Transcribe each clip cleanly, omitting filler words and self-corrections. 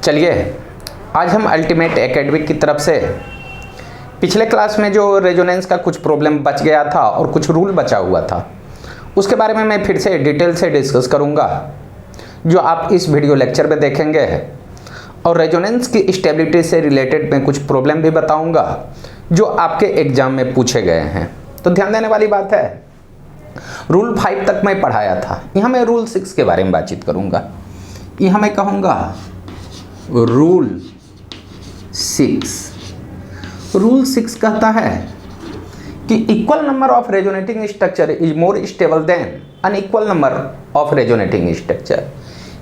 चलिए आज हम अल्टीमेट एकेडमिक की तरफ से पिछले क्लास में जो रेजोनेंस का कुछ प्रॉब्लम बच गया था और कुछ रूल बचा हुआ था उसके बारे में मैं फिर से डिटेल से डिस्कस करूंगा, जो आप इस वीडियो लेक्चर में देखेंगे। और रेजोनेंस की स्टेबिलिटी से रिलेटेड मैं कुछ प्रॉब्लम भी बताऊंगा जो आपके एग्जाम में पूछे गए हैं। तो ध्यान देने वाली बात है, रूल 5 तक मैं पढ़ाया था, यहाँ मैं रूल 6 के बारे में बातचीत करूंगा। यहाँ मैं कहूँगा रूल 6। रूल 6 कहता है कि equal number of resonating structure is more stable than unequal number of resonating structure.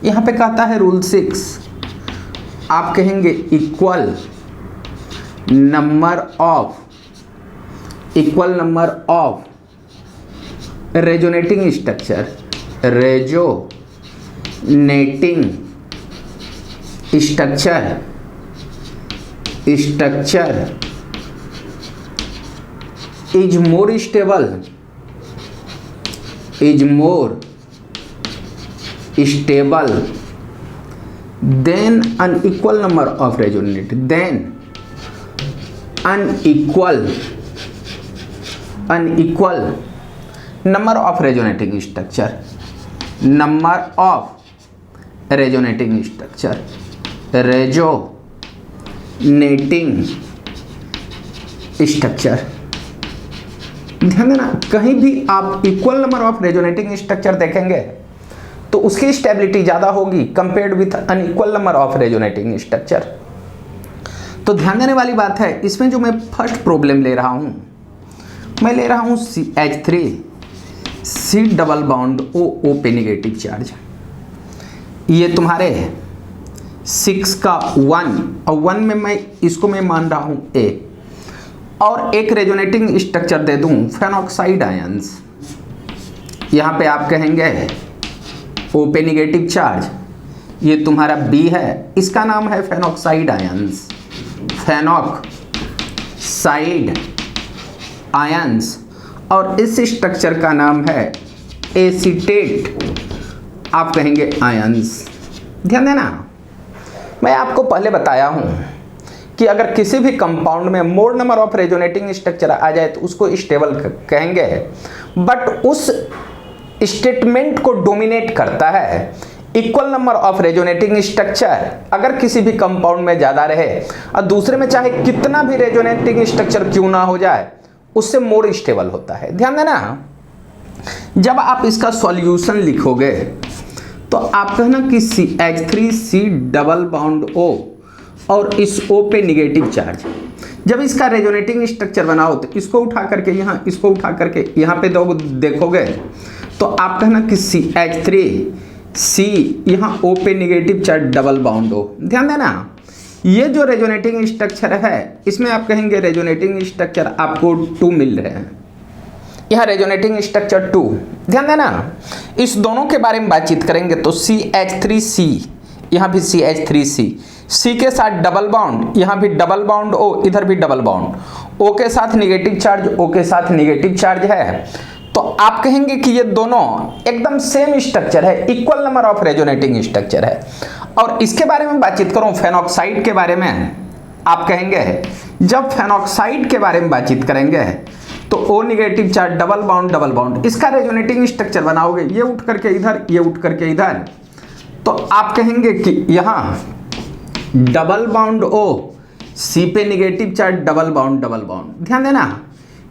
यहाँ पे कहता है रूल 6, आप कहेंगे equal number of resonating structure, resonating structure is more stable than unequal number of resonating unequal number of resonating structure, resonating structure. ध्यान देना, कहीं भी आप equal number of resonating structure देखेंगे तो उसकी स्टेबिलिटी ज़्यादा होगी compared with unequal number of resonating structure. तो ध्यान देने वाली बात है, इसमें जो मैं फर्स्ट प्रॉब्लम ले रहा हूँ, मैं ले रहा हूँ CH3 C double bond O पे नेगेटिव चार्ज। ये तुम्हारे 6 का 1 और 1 में मैं इसको मैं मान रहा हूँ A, और एक रेजोनेटिंग स्ट्रक्चर दे दूं फेनॉक्साइड आयंस। यहाँ पे आप कहेंगे O पे नेगेटिव चार्ज, ये तुम्हारा B है, इसका नाम है फेनॉक्साइड आयंस, और इस स्ट्रक्चर का नाम है एसीटेट, आप कहेंगे आयंस। ध्यान देना, मैं आपको पहले बताया हूँ कि अगर किसी भी कंपाउंड में more number of resonating structure आ जाए तो उसको स्टेबल कहेंगे, बट उस स्टेटमेंट को डोमिनेट करता है equal number of resonating structure. अगर किसी भी कंपाउंड में ज़्यादा रहे और दूसरे में चाहे कितना भी रेजोनेटिंग स्ट्रक्चर क्यों ना हो जाए, उससे मोर स्टेबल होता है। ध्यान देना, जब आप इसका सॉल्यूशन लिखोगे तो आप कहना कि CH3 C double bond O और इस O पे नेगेटिव चार्ज। जब इसका रेजोनेटिंग स्ट्रक्चर बनाओ तो इसको उठा करके यहाँ, इसको उठा करके यहाँ पे देखोगे तो आप कहना कि CH3 C यहाँ O पे negative charge double bond O। ध्यान देना, ये जो रेजोनेटिंग स्ट्रक्चर है इसमें आप कहेंगे रेजोनेटिंग स्ट्रक्चर आपको 2 मिल रहे हैं, यहाँ रेजोनेटिंग स्ट्रक्चर 2। ध्यान देना, इस दोनों के बारे में बातचीत करेंगे तो CH3C, यहाँ भी CH3C, C के साथ डबल बॉन्ड, यहाँ भी डबल बॉन्ड O, इधर भी डबल बॉन्ड, O के साथ नेगेटिव चार्ज, O के साथ नेगेटिव चार्ज है। तो आप कहेंगे कि ये दोनों एकदम सेम स्ट्रक्चर है, equal number of resonating structure है। और इसके बारे में बातचीत करूँ फेनॉक्साइड के बारे में, आप कहेंगे जब फेनॉक्साइड के बारे में बातचीत करेंगे तो O negative charge double bond, इसका रेजोनेटिंग स्ट्रक्चर बनाओगे, ये उठ करके इधर, ये उठ करके इधर, तो आप कहेंगे कि यहाँ डबल बॉन्ड O, C पे नेगेटिव चार्ज डबल बॉन्ड। ध्यान देना,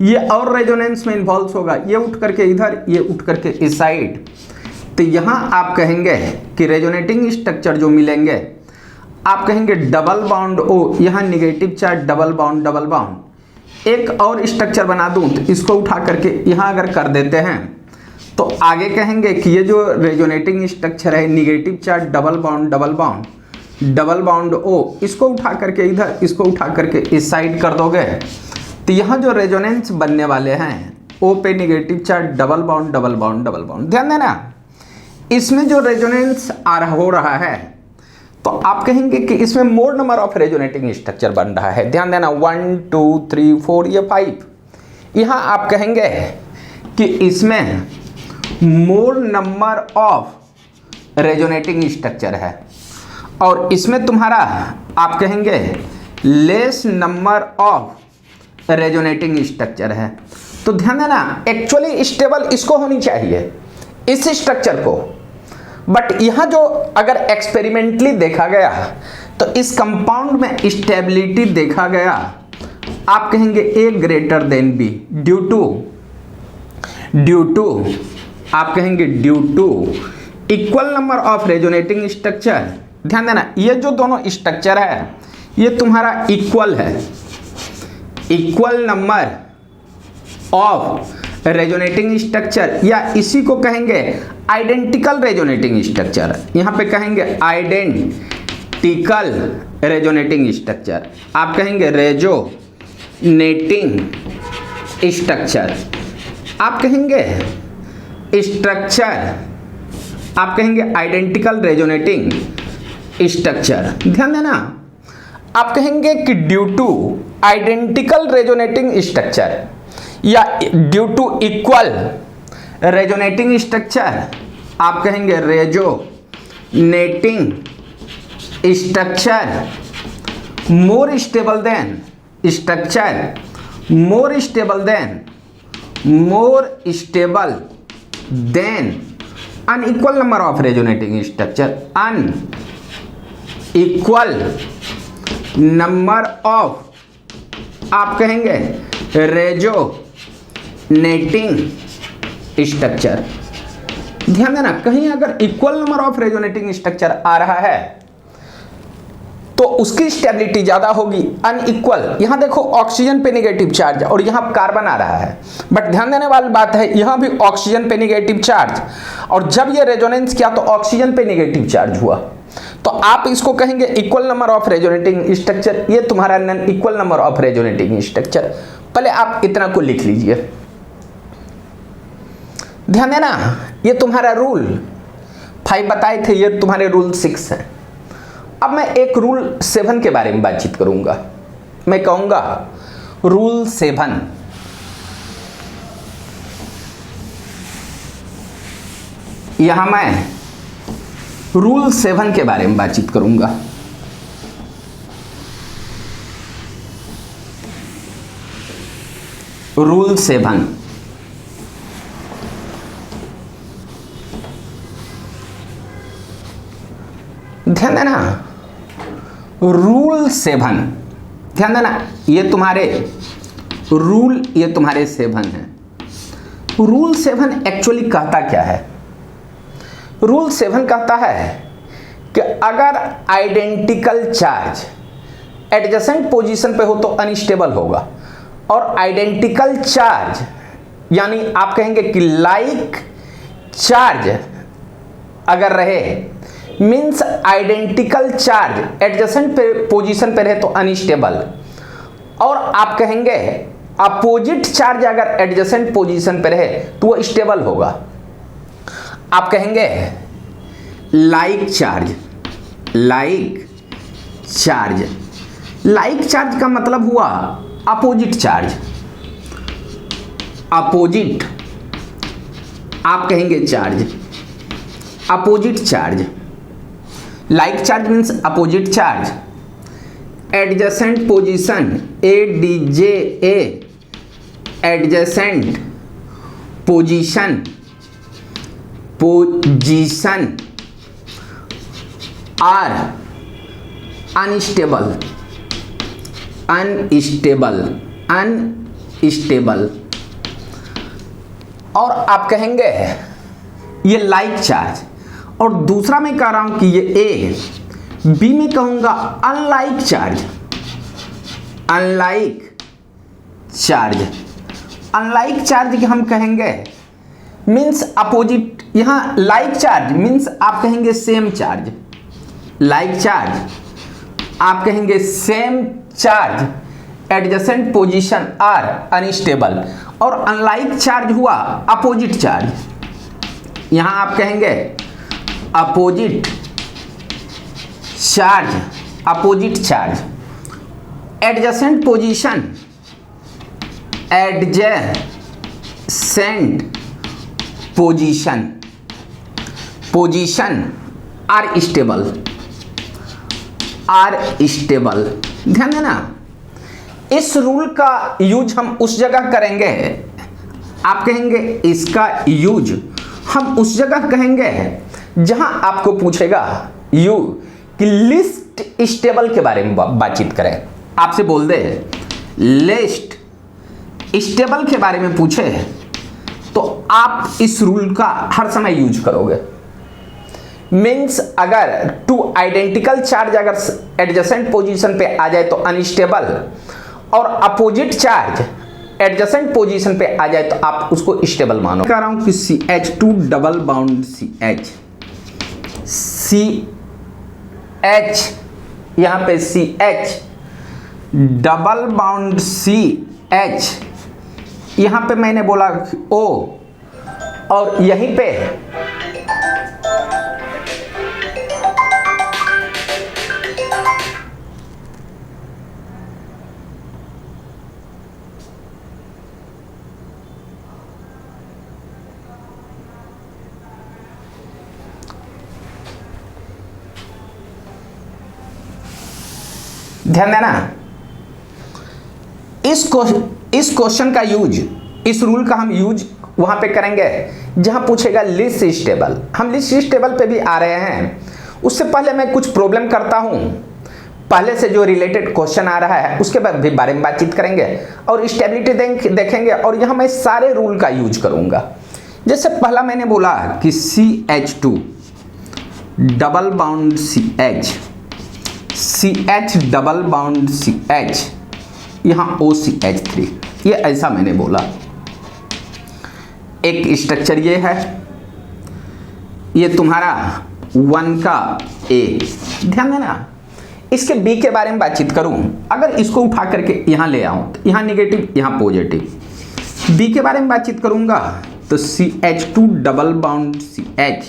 ये और रेजोनेंस में इन्वॉल्व होगा, ये उठ करके इधर, ये उठ करके इस साइड। तो यहाँ आप कहेंगे कि रेजोनेटिंग स्ट्रक्चर जो मिलेंगे, आप कहेंगे डबल बॉन्ड O, यहाँ नेगेटिव चार्ज डबल बॉन्ड। एक और स्ट्रक्चर बना दूं तो इसको उठा करके यहाँ अगर कर देते हैं तो आगे कहेंगे कि ये जो रेजोनेटिंग स्ट्रक्चर है negative charge double bond O, इसको उठा करके इधर, इसको उठा करके इस साइड कर दोगे तो यहाँ जो रेजोनेंस बनने वाले हैं O पे नेगेटिव चार्ज डबल बॉन्ड। ध्यान देना, इसमें जो रेजोनेंस हो रहा है तो आप कहेंगे कि इसमें मोर नंबर ऑफ रेजोनेटिंग स्ट्रक्चर बन रहा है। ध्यान देना, 1 2 3 4 ये 5। यहाँ आप कहेंगे कि इसमें मोर नंबर ऑफ रेजोनेटिंग स्ट्रक्चर है और इसमें तुम्हारा आप कहेंगे less number of resonating structure है। तो ध्यान देना, एक्चुअली स्टेबल इसको होनी चाहिए, इस स्ट्रक्चर को, बट यहाँ जो अगर एक्सपेरिमेंटली देखा गया तो इस कंपाउंड में स्टेबिलिटी देखा गया, आप कहेंगे A greater than B due to आप कहेंगे due to equal number of resonating structure. ध्यान देना, ये जो दोनों स्ट्रक्चर है ये तुम्हारा इक्वल है, equal number of resonating structure, या इसी को कहेंगे आइडेंटिकल रेजोनेटिंग स्ट्रक्चर। यहाँ पे कहेंगे आइडेंटिकल रेजोनेटिंग स्ट्रक्चर, आप कहेंगे रेजोनेटिंग स्ट्रक्चर, आप कहेंगे स्ट्रक्चर, आप कहेंगे आइडेंटिकल रेजोनेटिंग स्ट्रक्चर। ध्यान देना, आप कहेंगे कि due to identical resonating structure या due to equal resonating structure, आप कहेंगे resonating structure more stable than structure, more stable than unequal number of resonating structure, unequal number of आप कहेंगे रेजोनेटिंग स्ट्रक्चर। ध्यान देना, कहीं अगर equal number of resonating structure आ रहा है तो उसकी स्टेबिलिटी ज्यादा होगी। अनइक्वल, यहां देखो ऑक्सीजन पे नेगेटिव चार्ज और यहां कार्बन आ रहा है, बट ध्यान देने वाली बात है यहां भी ऑक्सीजन पे नेगेटिव चार्ज, और जब ये रेजोनेंस किया तो ऑक्सीजन पे नेगेटिव चार्ज हुआ, तो आप इसको कहेंगे equal number of resonating structure, ये तुम्हारा non equal number of resonating structure. पहले आप इतना को लिख लीजिए। ध्यान देना, ये तुम्हारा रूल 5 बताए थे, ये तुम्हारे रूल 6 है। अब मैं एक रूल 7 के बारे में बातचीत करूंगा। मैं कहूंगा रूल 7, यहां मैं रूल 7 के बारे में बातचीत करूंगा। रूल 7, ध्यान देना, रूल 7, ध्यान देना, ये तुम्हारे रूल, ये तुम्हारे 7 है। रूल 7 एक्चुअली कहता क्या है? रूल 7 कहता है कि अगर आइडेंटिकल चार्ज एडजेसेंट पोजीशन पे हो तो अनस्टेबल होगा, और आइडेंटिकल चार्ज यानी आप कहेंगे कि लाइक चार्ज अगर रहे, means identical charge adjacent position पे रहे तो अनस्टेबल, और आप कहेंगे अपोजिट चार्ज अगर एडजेसेंट पोजीशन पे रहे तो वो स्टेबल होगा। आप कहेंगे like charge, like charge, like charge का मतलब हुआ अपोजिट चार्ज, अपोजिट आप कहेंगे charge, opposite charge, like charge means opposite charge, adjacent position ADJA, adjacent position are unstable, unstable, और आप कहेंगे ये लाइक चार्ज, और दूसरा मैं कह रहा हूं कि ये A, B में कहूंगा unlike charge, unlike charge, unlike charge की हम कहेंगे मीन्स अपोजिट, यहां लाइक चार्ज मीन्स आप कहेंगे सेम चार्ज, लाइक चार्ज आप कहेंगे same charge, adjacent position are unstable, और अनलाइक चार्ज हुआ अपोजिट चार्ज, यहां आप कहेंगे opposite charge, opposite charge, adjacent position, adjacent position are stable, are stable. ध्यान देना, इस रूल का यूज हम उस जगह करेंगे, आप कहेंगे इसका यूज हम उस जगह कहेंगे जहां आपको पूछेगा यू कि लिस्ट स्टेबल के बारे में बातचीत करें। आपसे बोल दे लिस्ट स्टेबल के बारे में पूछे तो आप इस रूल का हर समय यूज करोगे। मीन्स अगर टू आइडेंटिकल चार्ज अगर एडजेसेंट पोजीशन पे आ जाए तो अनस्टेबल, और अपोजिट चार्ज एडजेसेंट पोजीशन पे आ जाए तो आप उसको स्टेबल मानो। कह रहा हूं कि CH2 डबल बाउंड CH, यहां पे CH डबल बाउंड CH, यहां पे मैंने बोला O, और यहीं पे ध्यान देना, इस क्वेश्चन का यूज, इस रूल का हम यूज वहां पे करेंगे जहां पूछेगा लिस्ट स्टेबल। हम लिस्ट स्टेबल पे भी आ रहे हैं, उससे पहले मैं कुछ प्रॉब्लम करता हूं, पहले से जो रिलेटेड क्वेश्चन आ रहा है उसके भी बारे में बातचीत करेंगे और स्टेबिलिटी देखेंगे, और यहां मैं सारे रूल का यूज करूंगा। जैसे पहला मैंने बोला कि CH2 double bond CH double bond CH, यहां OCH3, ये ऐसा मैंने बोला। एक स्ट्रक्चर ये है, ये तुम्हारा 1 का A। ध्यान देना, इसके B के बारे में बातचीत करूं, अगर इसको उठा करके यहां ले आऊं तो यहां निगेटिव यहां पॉजिटिव। B के बारे में बातचीत करूंगा तो CH2 डबल बाउंड CH,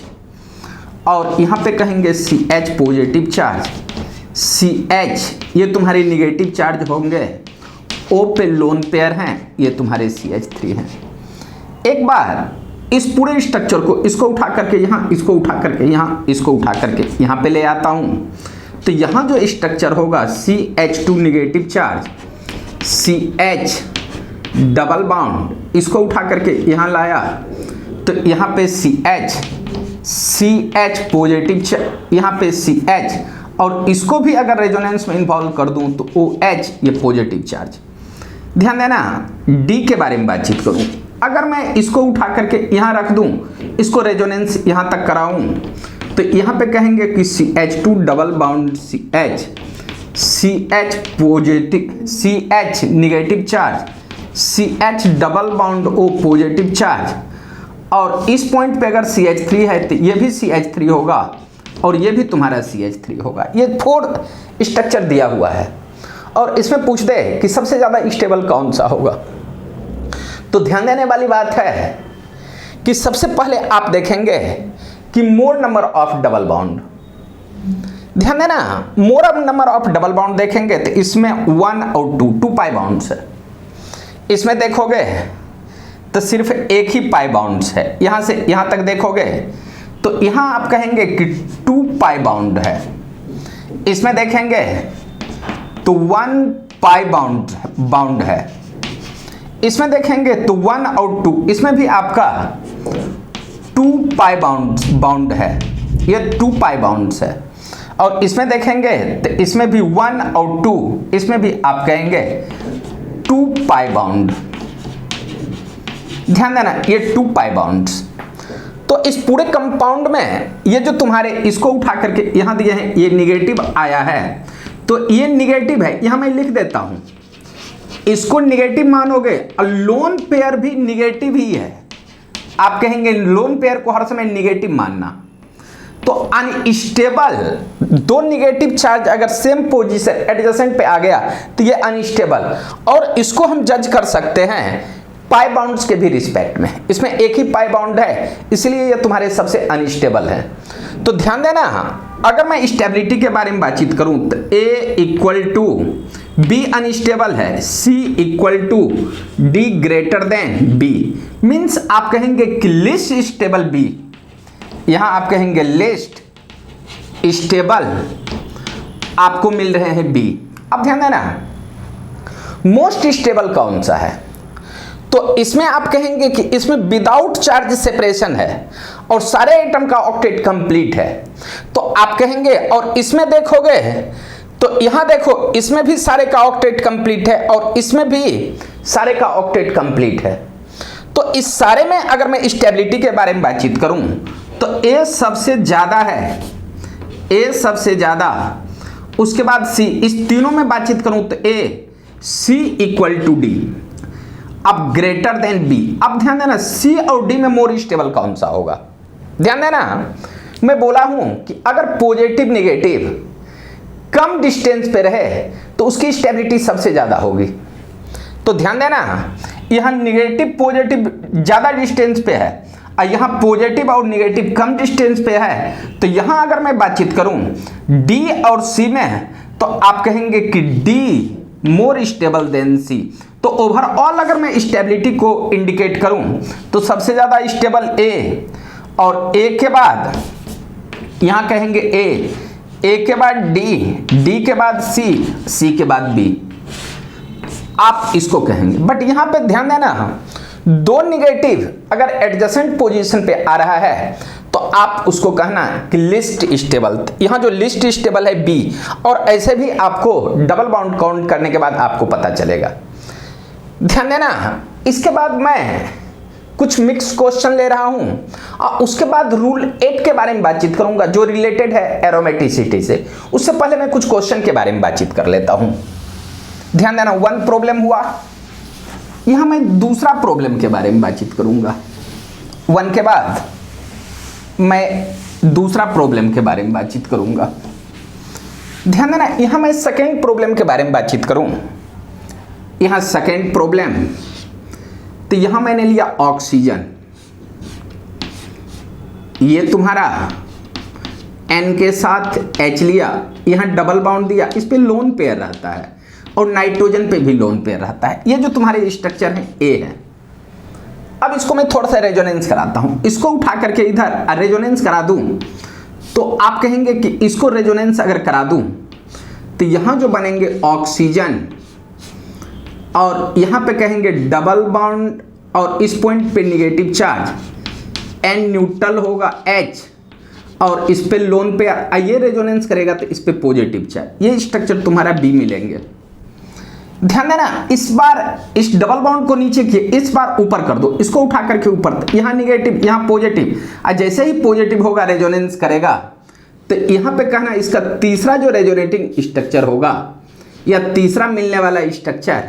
और यहां पे कहेंगे CH पॉजिटिव चार्ज, CH ये तुम्हारे निगेटिव चार्ज होंगे, O पे लोन पेयर हैं, ये तुम्हारे CH3 हैं। एक बार इस पूरे स्ट्रक्चर को, इसको उठा करके यहाँ, इसको उठा करके यहाँ, इसको उठा करके यहाँ पे ले आता हूँ, तो यहाँ जो स्ट्रक्चर होगा CH2 negative charge, CH double bond, इसको उठा करके यहाँ लाया तो यहाँ पे CH पॉजिटिव चार्ज, यहाँ पे CH, और इसको भी अगर रेजोनेंस में इन्वॉल्व कर दूं तो OH ये पॉजिटिव चार्ज। ध्यान देना, D के बारे में बातचीत करूं, अगर मैं इसको उठा करके यहाँ रख दूं, इसको रेजोनेंस यहाँ तक कराऊं तो यहाँ पे कहेंगे कि CH2 double bond CH positive, CH negative charge, CH double bond O positive charge, और इस पॉइंट पे अगर CH3 है तो ये भी CH3 होगा और ये भी तुम्हारा CH3 होगा। ये 4 स्ट्रक्चर दिया हुआ है, और इसमें पूछ दे कि सबसे ज़्यादा स्टेबल कौन सा होगा, तो ध्यान देने वाली बात है कि सबसे पहले आप देखेंगे कि मोर नंबर ऑफ डबल बाउंड। ध्यान देना, मोर नंबर ऑफ डबल बाउंड देखेंगे तो इसमें 1 और 2 पाई बाउंड्स है। इसमें देखोगे तो सिर्फ एक ही पाई बाउंड्स है। यहाँ से यहाँ तक देखोगे तो यहाँ आप कहेंगे कि 2 पाई बाउंड है। इसमें देखेंगे तो 1 पाई बाउंड है। इसमें देखेंगे तो 1 और 2, इसमें भी आपका 2 पाई बाउंड है, ये 2 पाई बाउंड्स है। और इसमें देखेंगे तो इसमें भी 1 और 2, इसमें भी आप कहेंगे 2 पाई बाउंड। ध्यान देना, ये 2 पाई बाउंड्स। तो इस पूरे कंपाउंड में ये जो तुम्हारे, इसको उठा करके यहां दिए हैं, ये निगेटिव आया है, तो ये निगेटिव है, यहां मैं लिख देता हूं, इसको निगेटिव मानोगे, और लोन पेयर भी निगेटिव ही है। आप कहेंगे लोन पेयर को हर समय निगेटिव मानना, तो अनस्टेबल, 2 निगेटिव चार्ज अगर सेम पोजीशन एडजेसेंट पे आ गया तो ये अनस्टेबल, और इसको हम जज कर सकते हैं पाई बाउंड्स के भी रिस्पेक्ट में। इसमें एक ही पाई बाउंड है, इसलिए ये तुम्हारे सबसे अनस्टेबल है। तो ध्यान देना, अगर मैं स्टेबिलिटी के बारे में बातचीत करूं तो A equal to B unstable है, C equal to D greater than B, means आप कहेंगे कि लिस्ट स्टेबल B, यहां आप कहेंगे लिस्ट स्टेबल आपको मिल रहे हैं बी। अब ध्यान देना, मोस्ट स्टेबल कौन सा है, तो इसमें आप कहेंगे कि इसमें विदाउट चार्ज सेपरेशन है और सारे एटम का ऑक्टेट कंप्लीट है, तो आप कहेंगे, और इसमें देखोगे तो यहां देखो इसमें भी सारे का ऑक्टेट कंप्लीट है और इसमें भी सारे का ऑक्टेट कंप्लीट है। तो इस सारे में अगर मैं स्टेबिलिटी के बारे में बातचीत करूं तो ए सबसे ज्यादा है, ए सबसे ज्यादा, उसके बाद सी, इस तीनों में बातचीत करूं तो ए सी इक्वल टू डी, अब ग्रेटर देन बी। अब ध्यान देना सी और डी में मोर स्टेबल कौन सा होगा, ध्यान देना मैं बोला हूं कि अगर पॉजिटिव नेगेटिव कम डिस्टेंस पे रहे तो उसकी स्टेबिलिटी सबसे ज्यादा होगी। तो ध्यान देना यहां निगेटिव पॉजिटिव ज्यादा डिस्टेंस पे है और यहां पॉजिटिव और निगेटिव कम डिस्टेंस पे है, तो यहां अगर मैं बातचीत करूं डी और सी में तो आप कहेंगे कि डी मोर स्टेबल देन सी। तो ओवरऑल अगर मैं स्टेबिलिटी को इंडिकेट करूं तो सबसे ज्यादा स्टेबल ए, और ए के बाद यहां कहेंगे ए के बाद डी के बाद सी के बाद बी, आप इसको कहेंगे। बट यहां पे ध्यान देना दो निगेटिव अगर एडजेसेंट पोजीशन पे आ रहा है तो आप उसको कहना कि लिस्ट स्टेबल, यहां जो लिस्ट स्टेबल है बी, और ऐसे भी आपको डबल बाउंड काउंट करने के बाद आपको पता चलेगा। ध्यान देना इसके बाद मैं कुछ मिक्स क्वेश्चन ले रहा हूं और उसके बाद रूल 8 के बारे में बातचीत करूंगा जो रिलेटेड है एरोमेटिसिटी से। उससे पहले मैं कुछ क्वेश्चन के बारे में बातचीत कर लेता हूं। ध्यान देना 1 प्रॉब्लम हुआ, यहां मैं दूसरा प्रॉब्लम के बारे में बातचीत करूंगा। 1 के बाद मैं दूसरा प्रॉब्लम के बारे में बातचीत करूंगा। ध्यान देना यहां मैं सेकेंड प्रॉब्लम के बारे में बातचीत करूं, यहां सेकेंड प्रॉब्लम, तो यहां मैंने लिया ऑक्सीजन, ये तुम्हारा N के साथ H लिया, यहां डबल बाउंड दिया, इस पे लोन पेयर रहता है और नाइट्रोजन पे भी लोन पेयर रहता है। ये जो तुम्हारे स्ट्रक्चर है ए है। अब इसको मैं थोड़ा सा रेजोनेंस कराता हूं, इसको उठा करके इधर रेजोनेंस करा दूं तो आप कहेंगे कि इसको रेजोनेंस अगर करा दूं तो यहां जो बनेंगे ऑक्सीजन, और यहां पे कहेंगे डबल बॉन्ड और इस पॉइंट पे निगेटिव चार्ज, N न्यूट्रल होगा H और इस पे लोन पे ये रेजोनेंस करेगा तो इस पे पॉजिटिव चार्ज, ये स्ट्रक्चर तुम्हारा बी मिलेंगे। ध्यान देना इस बार इस डबल बॉन्ड को नीचे किए, इस बार ऊपर कर दो, इसको उठा करके ऊपर, यहां निगेटिव यहां पॉजिटिव, और जैसे ही पॉजिटिव होगा रेजोनेंस करेगा तो यहां पे कहना इसका तीसरा जो रेजोनेटिंग स्ट्रक्चर होगा या तीसरा मिलने वाला स्ट्रक्चर,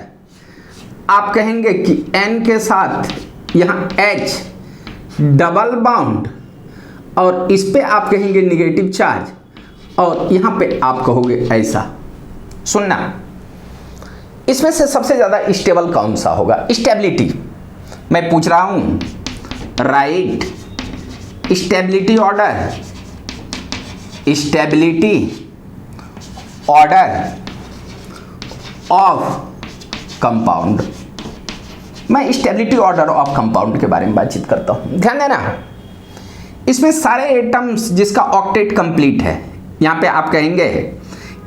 आप कहेंगे कि N के साथ यहां H डबल बाउंड और इस पे आप कहेंगे निगेटिव चार्ज और यहां पे आप कहोगे ऐसा। सुनना इसमें से सबसे ज्यादा स्टेबल कौन सा होगा, स्टेबिलिटी मैं पूछ रहा हूं, right stability order, stability order of compound. मैं स्टेबिलिटी ऑर्डर ऑफ कंपाउंड के बारे में बातचीत करता हूं। ध्यान देना इसमें सारे एटम्स जिसका ऑक्टेट कंप्लीट है, यहां पे आप कहेंगे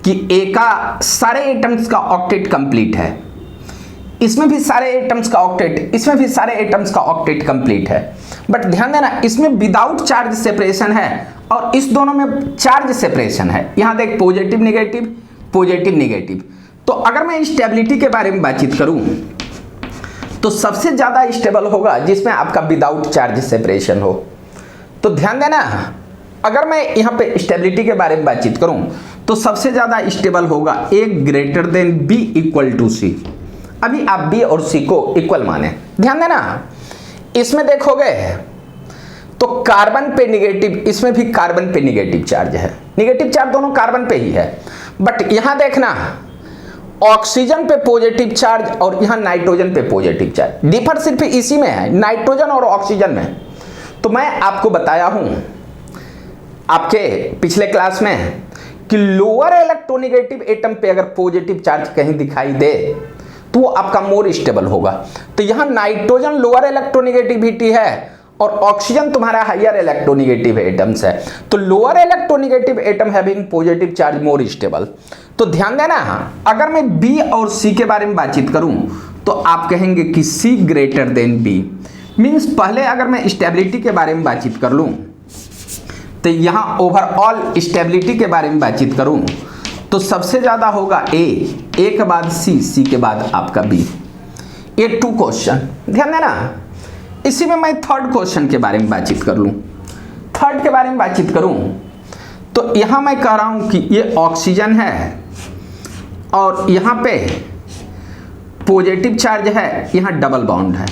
कि ए का सारे एटम्स का ऑक्टेट कंप्लीट है, इसमें भी सारे एटम्स का ऑक्टेट, इसमें भी सारे एटम्स का ऑक्टेट कंप्लीट है। बट ध्यान देना इसमें विदाउट चार्ज सेपरेशन है और इस दोनों में चार्ज सेपरेशन है। यहां देख पॉजिटिव नेगेटिव पॉजिटिव नेगेटिव। तो अगर मैं स्टेबिलिटी के बारे में बातचीत करूं तो सबसे ज्यादा स्टेबल होगा जिसमें आपका विदाउट चार्ज सेपरेशन हो। तो ध्यान देना अगर मैं यहां पे स्टेबिलिटी के बारे में बातचीत करूं तो सबसे ज्यादा स्टेबल होगा A greater than B equal to C. अभी आप बी और सी को इक्वल माने। ध्यान देना इसमें देखोगे तो कार्बन पे निगेटिव, इसमें भी कार्बन पे निगेटिव चार्ज है, निगेटिव चार्ज दोनों कार्बन पे ही है। बट यहां देखना ऑक्सीजन पे पॉजिटिव चार्ज और यहां नाइट्रोजन पे पॉजिटिव चार्ज, डिफर सिर्फ इसी में है, नाइट्रोजन और ऑक्सीजन में। तो मैं आपको बताया हूं आपके पिछले क्लास में कि लोअर इलेक्ट्रोनेगेटिव एटम पे अगर पॉजिटिव चार्ज कहीं दिखाई दे तो वो आपका मोर स्टेबल होगा। तो यहां नाइट्रोजन लोअर इलेक्ट्रोनेगेटिविटी है और ऑक्सीजन तुम्हारा हायर इलेक्ट्रोनेगेटिव एटम्स है, तो lower electronegative atom having positive charge more stable. तो ध्यान देना, अगर मैं बी और सी के बारे में बातचीत करूं तो आप कहेंगे कि सी ग्रेटर देन बी। मीन्स पहले अगर मैं स्टेबिलिटी के बारे में बातचीत कर लूं तो यहां ओवरऑल स्टेबिलिटी के बारे में बातचीत करूं तो सबसे ज्यादा होगा ए के बाद सी के बाद आपका बी। ये 2 क्वेश्चन, ध्यान देना। इसी में मैं थर्ड क्वेश्चन के बारे में बातचीत कर लूं, थर्ड के बारे में बातचीत करूं तो यहां मैं कह रहा हूं कि ये ऑक्सीजन है और यहां पे पॉजिटिव चार्ज है, यहां डबल बॉन्ड है।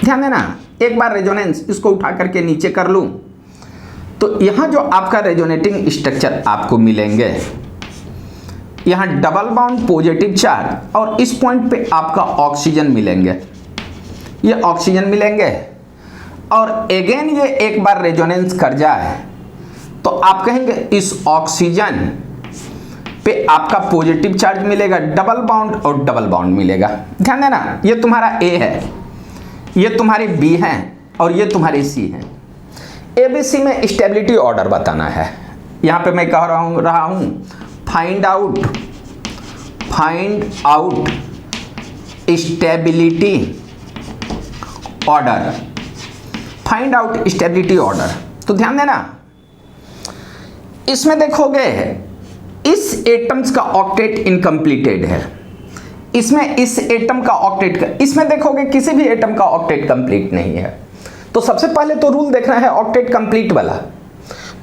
ध्यान देना, एक बार रेजोनेंस इसको उठा करके नीचे कर लूं तो यहां जो आपका रेजोनेटिंग स्ट्रक्चर आपको मिलेंगे, यहां डबल बॉन्ड पॉजिटिव चार्ज और इस पॉइंट पे आपका ऑक्सीजन मिलेंगे, ये ऑक्सीजन मिलेंगे और अगेन ये एक बार रेजोनेंस कर जाए तो आप कहेंगे इस ऑक्सीजन पे आपका पॉजिटिव चार्ज मिलेगा, डबल बॉन्ड और डबल बॉन्ड मिलेगा। ध्यान देना, ये तुम्हारा ए है, ये तुम्हारी बी है और ये तुम्हारी सी है। एबीसी में स्टेबिलिटी ऑर्डर बताना है। यहां पे मैं कह रहा हूं find out stability order, find out stability order. तो ध्यान देना, इसमें देखोगे इस एटम्स का ऑक्टेट इनकम्प्लीटेड है, इसमें इस एटम का ऑक्टेट, इसमें देखोगे किसी भी एटम का ऑक्टेट कंप्लीट नहीं है। तो सबसे पहले तो रूल देखना है ऑक्टेट कंप्लीट वाला।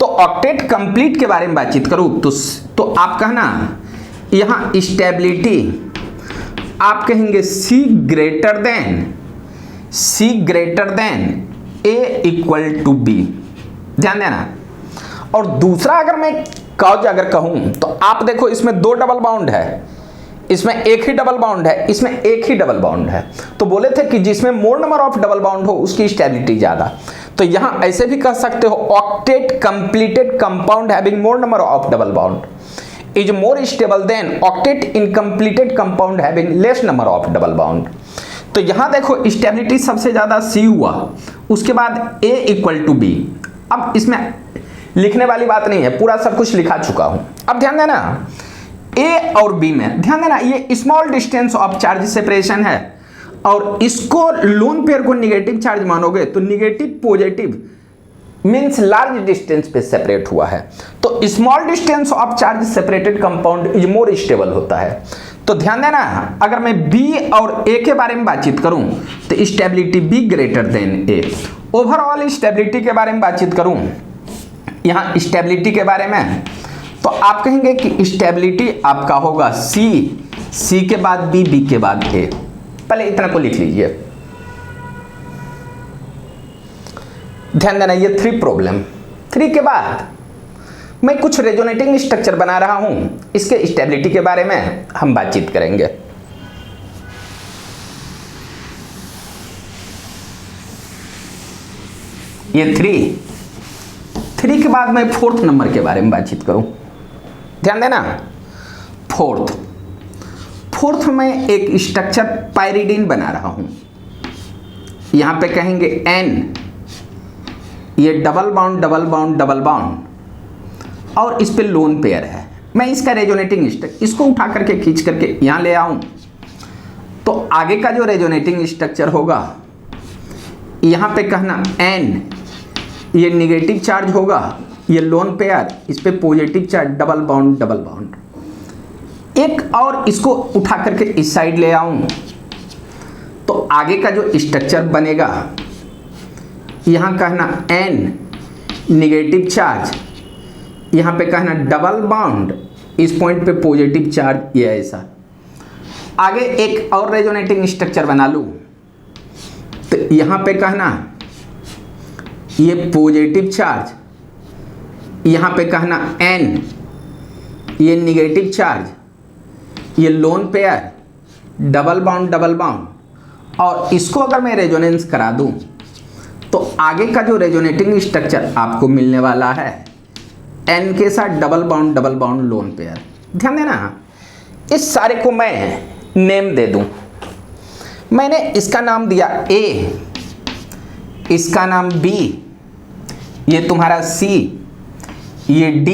तो ऑक्टेट कंप्लीट के बारे में बातचीत करूं तो आप कहना यहां स्टेबिलिटी आप कहेंगे C greater than A equal to B. ध्यान देना। और दूसरा अगर मैं कॉज अगर कहूं तो आप देखो इसमें 2 डबल बॉन्ड है, इसमें एक ही डबल बॉन्ड है, इसमें एक ही डबल बॉन्ड है। तो बोले थे कि जिसमें मोर नंबर ऑफ डबल बॉन्ड हो उसकी स्टेबिलिटी ज्यादा। तो यहां ऐसे भी कह सकते हो octet completed compound having more number of double bond is more stable then octet incompleted compound having less number of double bond. तो यहां देखो स्टेबिलिटी सबसे ज्यादा सी हुआ, उसके बाद ए इक्वल टू बी। अब इसमें लिखने वाली बात नहीं है, पूरा सब कुछ लिखा चुका हूं। अब ध्यान देना, ए और बी में ध्यान देना, ये small distance of charge separation है और इसको लोन पेयर को निगेटिव चार्ज मानोगे तो negative positive means large distance पे सेपरेट हुआ है। तो small distance of charge separated compound is more stable होता है। तो ध्यान देना, अगर मैं बी और ए के बारे में बातचीत करूं तो स्टेबिलिटी बी ग्रेटर देन ए। ओवरऑल स्टेबिलिटी के बारे में बातचीत करूं, यहां स्टेबिलिटी के बारे में तो आप कहेंगे कि स्टेबिलिटी आपका होगा सी के बाद बी के बाद ए। पहले इतना को लिख लीजिए। ध्यान देना, ये 3 प्रॉब्लम। 3 के बाद मैं कुछ रेजोनेटिंग स्ट्रक्चर बना रहा हूं, इसके स्टेबिलिटी के बारे में हम बातचीत करेंगे। ये 3 के बाद मैं 4th नंबर के बारे में बातचीत करूं। ध्यान देना, फोर्थ में एक स्ट्रक्चर पायरिडीन बना रहा हूं। यहां पे कहेंगे N, ये डबल बॉन्ड और इस पे लोन पेयर है। मैं इसका रेजोनेटिंग स्ट्रक्चर इसको उठा करके खींच करके यहां ले आऊं तो आगे का जो रेजोनेटिंग स्ट्रक्चर होगा यहां पे कहना N, ये निगेटिव चार्ज होगा, ये लोन पेयर, इस पे पॉजिटिव चार्ज, डबल बॉन्ड। एक और इसको उठा करके इस साइड ले आऊं तो आगे का जो स्ट्रक्चर बनेगा यहां कहना N निगेटिव चार्ज, यहां पे कहना डबल बॉन्ड, इस पॉइंट पे पॉजिटिव चार्ज, ये ऐसा। आगे एक और रेजोनेटिंग स्ट्रक्चर बना लूं तो यहां पे कहना ये पॉजिटिव चार्ज, यहां पे कहना N, ये निगेटिव चार्ज, ये लोन पेयर, डबल बॉन्ड और इसको अगर मैं रेजोनेंस करा दूं तो आगे का जो रेजोनेटिंग स्ट्रक्चर आपको मिलने वाला है N के साथ डबल बॉन्ड लोन पेयर। ध्यान देना, इस सारे को मैं नेम दे दूं। मैंने इसका नाम दिया A, इसका नाम B, ये तुम्हारा C, ये D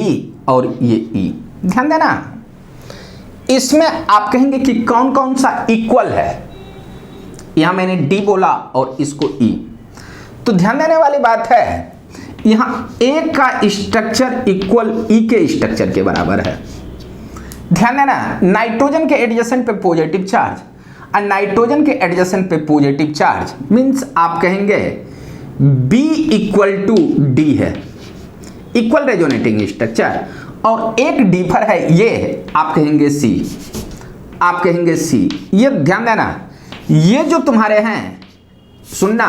और ये E। ध्यान देना, इसमें आप कहेंगे कि कौन कौन सा इक्वल है। यहां मैंने D बोला और इसको E। तो ध्यान देने वाली बात है, यहां A का स्ट्रक्चर इक्वल E के स्ट्रक्चर के बराबर है। ध्यान देना, नाइट्रोजन के एडजेसेंट पे पॉजिटिव चार्ज और नाइट्रोजन के एडजेसेंट पे पॉजिटिव चार्ज मींस आप कहेंगे B इक्वल टू D है, इक्वल रेजोनेटिंग स्ट्रक्चर। और एक डीफर है, ये आप कहेंगे C, आप कहेंगे C। ये ध्यान देना, ये जो तुम्हारे हैं, सुनना,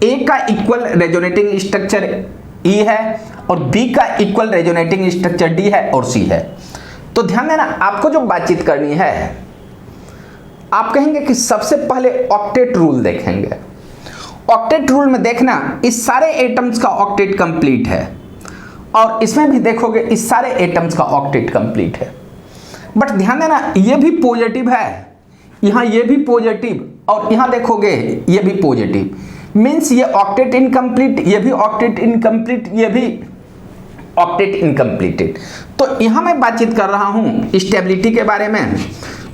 A का इक्वल रेजोनेटिंग स्ट्रक्चर E है और B का इक्वल रेजोनेटिंग स्ट्रक्चर D है और C है। तो ध्यान देना, आपको जो बातचीत करनी है, आप कहेंगे कि सबसे पहले ऑक्टेट रूल देखेंगे। ऑक्टेट रूल में देखना, इस सारे एटम्स का ऑक्टेट कंप्लीट है और इसमें भी देखोगे इस सारे एटम्स का ऑक्टेट कंप्लीट है। बट ध्यान देना, ये भी पॉजिटिव है, यहाँ ये भी पॉजिटिव और यहाँ देखोगे ये भी पॉजिटिव, मीन्स ये ऑक्टेट इनकम्प्लीट, ये भी ऑक्टेट इनकम्प्लीट, ये भी ऑक्टेट इनकम्प्लीटेड। तो यहाँ मैं बातचीत कर रहा हूँ स्टेबिलिटी के बारे में।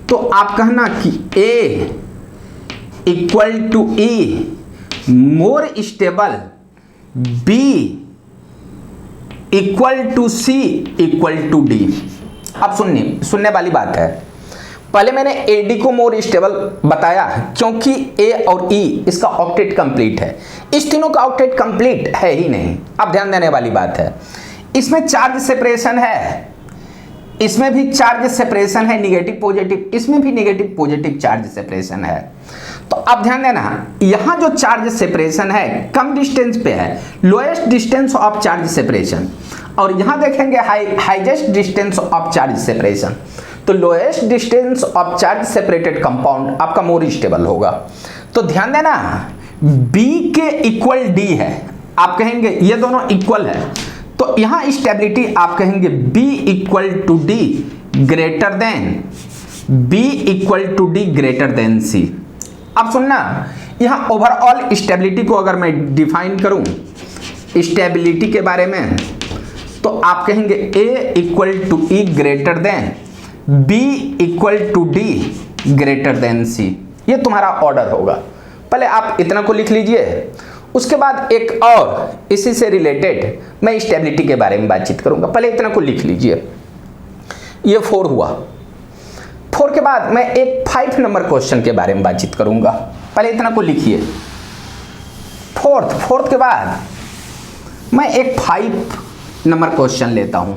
तो आप कहना कि A equal to E more stable, B equal to C equal to D। अब सुनने वाली बात है, पहले मैंने AD को मोर स्टेबल बताया क्योंकि A और E इसका ऑक्टेट कंप्लीट है, इस तीनों का ऑक्टेट कंप्लीट है ही नहीं। अब ध्यान देने वाली बात है, इसमें चार्ज सेपरेशन है, इसमें भी चार्ज सेपरेशन है निगेटिव पॉजिटिव, इसमें भी निगेटिव पॉजिटिव चार्ज सेपरेशन है। तो अब ध्यान देना, यहां जो चार्ज सेपरेशन है कम डिस्टेंस पे है, lowest distance of charge separation, और यहां देखेंगे highest distance of charge separation. तो lowest distance of charge separated compound आपका मोर स्टेबल होगा। तो ध्यान देना, B के इक्वल D है, आप कहेंगे ये दोनों इक्वल है, तो यहां स्टेबिलिटी आप कहेंगे B equal to D greater than, B equal to D greater than C। अब सुनना, यहां ओवरऑल स्टेबिलिटी को अगर मैं डिफाइन करूं स्टेबिलिटी के बारे में, तो आप कहेंगे A equal to E greater than, B equal to D greater than C। ये तुम्हारा ऑर्डर होगा। पहले आप इतना को लिख लीजिए, उसके बाद एक और इसी से रिलेटेड मैं स्टेबिलिटी के बारे में बातचीत करूंगा। पहले इतना को लिख लीजिए, ये 4 हुआ। 4 के बाद मैं एक 5 नंबर क्वेश्चन के बारे में बातचीत करूंगा। पहले इतना को लिखिए, 4th के बाद मैं एक 5 नंबर क्वेश्चन लेता हूं।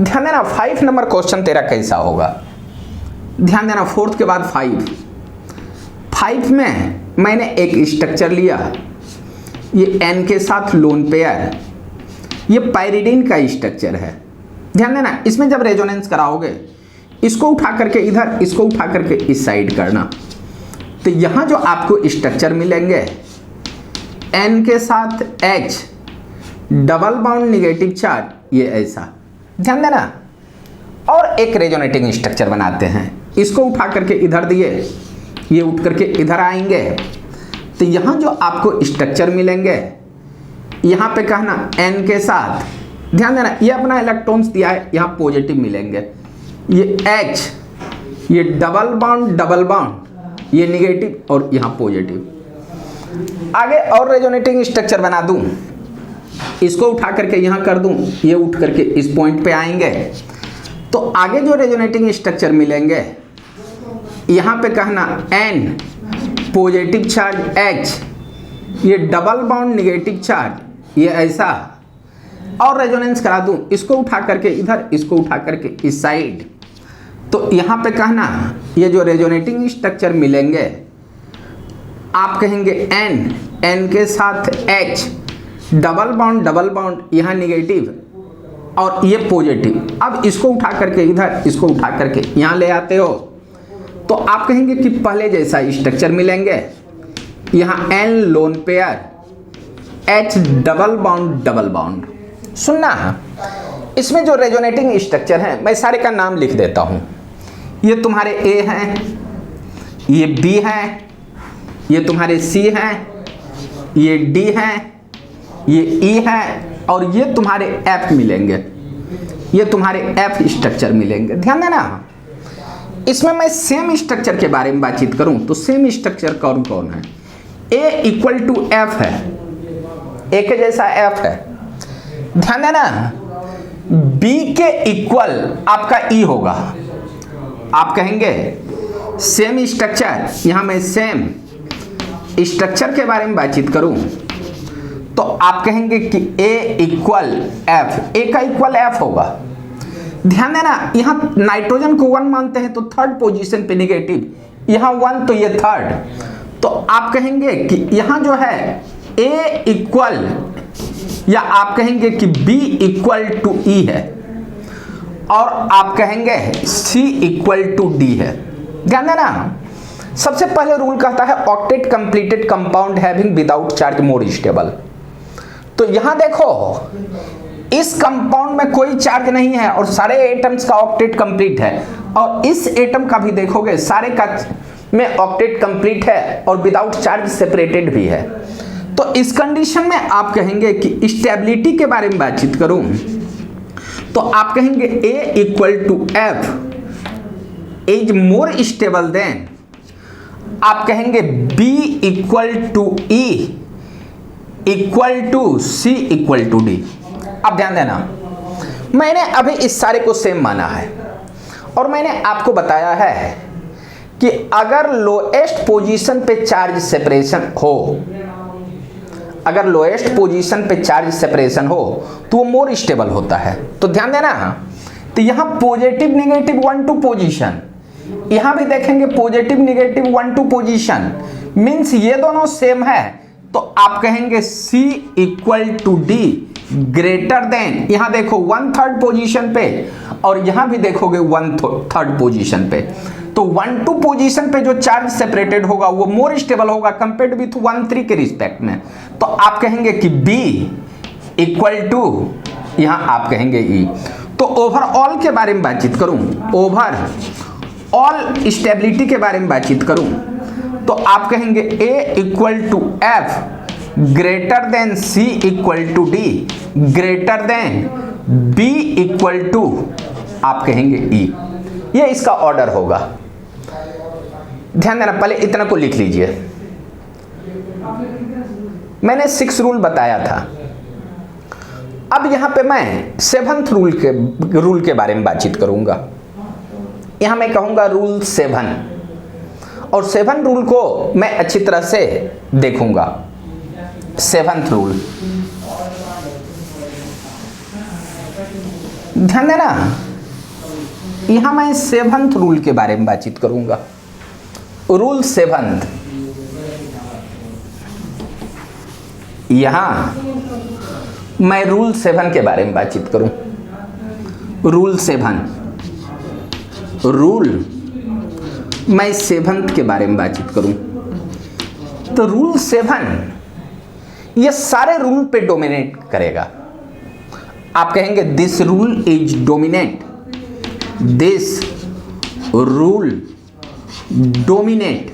ध्यान देना, 5 नंबर क्वेश्चन तेरा कैसा होगा। ध्यान देना, 4th के बाद 5 में मैंने एक स्ट्रक्चर लिया, ये N के साथ लोन पेयर, ये पाइरिडिन का स्ट्रक्चर है। ध्यान देना, इसमें जब रेजोनेंस कराओगे, इसको उठा करके इधर, इसको उठा करके इस साइड करना, तो यहां जो आपको स्ट्रक्चर मिलेंगे N के साथ H double bond negative charge, ये ऐसा। ध्यान देना, और एक रेजोनेटिंग स्ट्रक्चर बनाते हैं, इसको उठा करके इधर दिए, ये उठ करके इधर आएंगे, तो यहाँ जो आपको स्ट्रक्चर मिलेंगे, यहाँ पे कहना N के साथ, ध्यान देना ये अपना इलेक्ट्रॉन्स दिया है, यहाँ पॉजिटिव मिलेंगे, ये H, ये डबल बाउंड, ये निगेटिव और यहाँ पॉजिटिव। आगे और रेजोनेटिंग स्ट्रक्चर बना दूं, इसको उठा करके यहाँ कर दूं, ये उठ करके इस पॉइंट पे आएंगे, तो आगे जो रेजोनेटिंग स्ट्रक्चर मिलेंगे, यहाँ पे कहना N पॉजिटिव चार्ज H, ये डबल बाउंड निगेटिव चार्ज, ये ऐसा, और रेजोनेंस करा दूं, इसको उठा करके इधर, इसको उठा करके इस साइड, तो यहाँ पे कहना ये जो रेजोनेटिंग स्ट्रक्चर मिलेंगे, आप कहेंगे N के साथ H डबल बाउंड, यहाँ निगेटिव और ये पॉजिटिव। अब इसको उठा करके इधर, इसको उठा करके यहाँ ले आते हो, तो आप कहेंगे कि पहले जैसा स्ट्रक्चर मिलेंगे, यहाँ N lone pair, H double bond. सुनना, इसमें जो रेजोनेटिंग स्ट्रक्चर है मैं सारे का नाम लिख देता हूँ। ये तुम्हारे A हैं, ये B हैं, ये तुम्हारे C हैं, ये डी है, ये ई है और ये तुम्हारे एफ मिलेंगे, ये तुम्हारे एफ स्ट्रक्चर मिलेंगे। ध्यान देना, इसमें मैं सेम स्ट्रक्चर के बारे में बातचीत करूं तो सेम स्ट्रक्चर कौन कौन है? ए इक्वल टू एफ है, ए के जैसा एफ है। ध्यान देना, बी के इक्वल आपका ई होगा। आप कहेंगे सेम स्ट्रक्चर, यहां मैं सेम स्ट्रक्चर के बारे में बातचीत करूं तो आप कहेंगे कि ए इक्वल एफ, ए का इक्वल एफ होगा। ध्यान देना, यहां नाइट्रोजन को 1 मानते हैं तो थर्ड पोजीशन पे निगेटिव, यहां 1 तो ये थर्ड, तो आप कहेंगे कि यहां जो है ए इक्वल, या आप कहेंगे कि बी इक्वल टू ई है और आप कहेंगे सी इक्वल टू डी है। ध्यान देना, सबसे पहले रूल कहता है octet completed compound having without charge more stable. तो यहां देखो इस कंपाउंड में कोई चार्ज नहीं है और सारे एटम्स का ऑक्टेट कंप्लीट है, और इस एटम का भी देखोगे सारे का में ऑक्टेट कंप्लीट है और विदाउट चार्ज सेपरेटेड भी है। तो इस कंडीशन में आप कहेंगे कि स्टेबिलिटी के बारे में बातचीत करूं तो आप कहेंगे A equal to F is more stable than, आप कहेंगे B equal to E equal to C equal to D. अब ध्यान देना, मैंने अभी इस सारे को सेम माना है और मैंने आपको बताया है कि अगर लोएस्ट पोजीशन पे चार्ज सेपरेशन हो, अगर लोएस्ट पोजीशन पे चार्ज सेपरेशन हो तो वो मोर स्टेबल होता है। तो ध्यान देना, तो यहां पॉजिटिव निगेटिव 1 2 पोजीशन, यहां भी देखेंगे पॉजिटिव निगेटिव 1 2 पोजीशन, मींस ये दोनों सेम है। तो आप कहेंगे C equal to D greater than, यहां देखो 1/3 पोजीशन पे और यहां भी देखोगे 1/3 पोजीशन पे। तो 1 2 पोजीशन पे जो चार्ज सेपरेटेड होगा वो मोर स्टेबल होगा कंपेयर्ड विथ 1 3 के रिस्पेक्ट में। तो आप कहेंगे कि B इक्वल टू, यहां आप कहेंगे E। तो ओवरऑल के बारे में बातचीत करूं, ओवरऑल स्टेबिलिटी के बारे में बातचीत करूं तो आप कहेंगे A equal to F greater than C equal to D greater than B equal to, आप कहेंगे E। ये इसका ऑर्डर होगा। ध्यान देना, पहले इतना को लिख लीजिए। मैंने 6 रूल बताया था, अब यहां पे मैं 7th रूल के बारे में बातचीत करूंगा। यहां मैं कहूंगा रूल 7, और 7 रूल को मैं अच्छी तरह से देखूंगा। 7th रूल, ध्यान देना, यहां मैं 7th रूल के बारे में बातचीत करूंगा। रूल 7, यहां मैं रूल 7 के बारे में बातचीत करूं। रूल 7, रूल मैं 7th के बारे में बातचीत करूं तो रूल 7 ये सारे रूल पे डोमिनेट करेगा। आप कहेंगे this rule is dominate, this rule dominate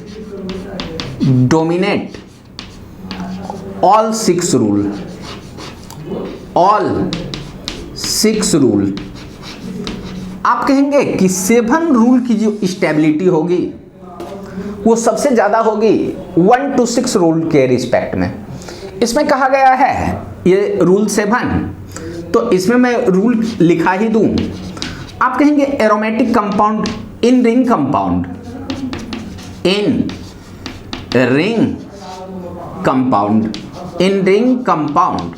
all 6 rule, all 6 rule. आप कहेंगे कि 7 रूल की जो स्टेबिलिटी होगी वो सबसे ज्यादा होगी 1 to 6 रूल के रिस्पेक्ट में। इसमें कहा गया है ये रूल 7, तो इसमें मैं रूल लिखा ही दूं। आप कहेंगे aromatic compound in ring compound, in ring compound, in ring compound,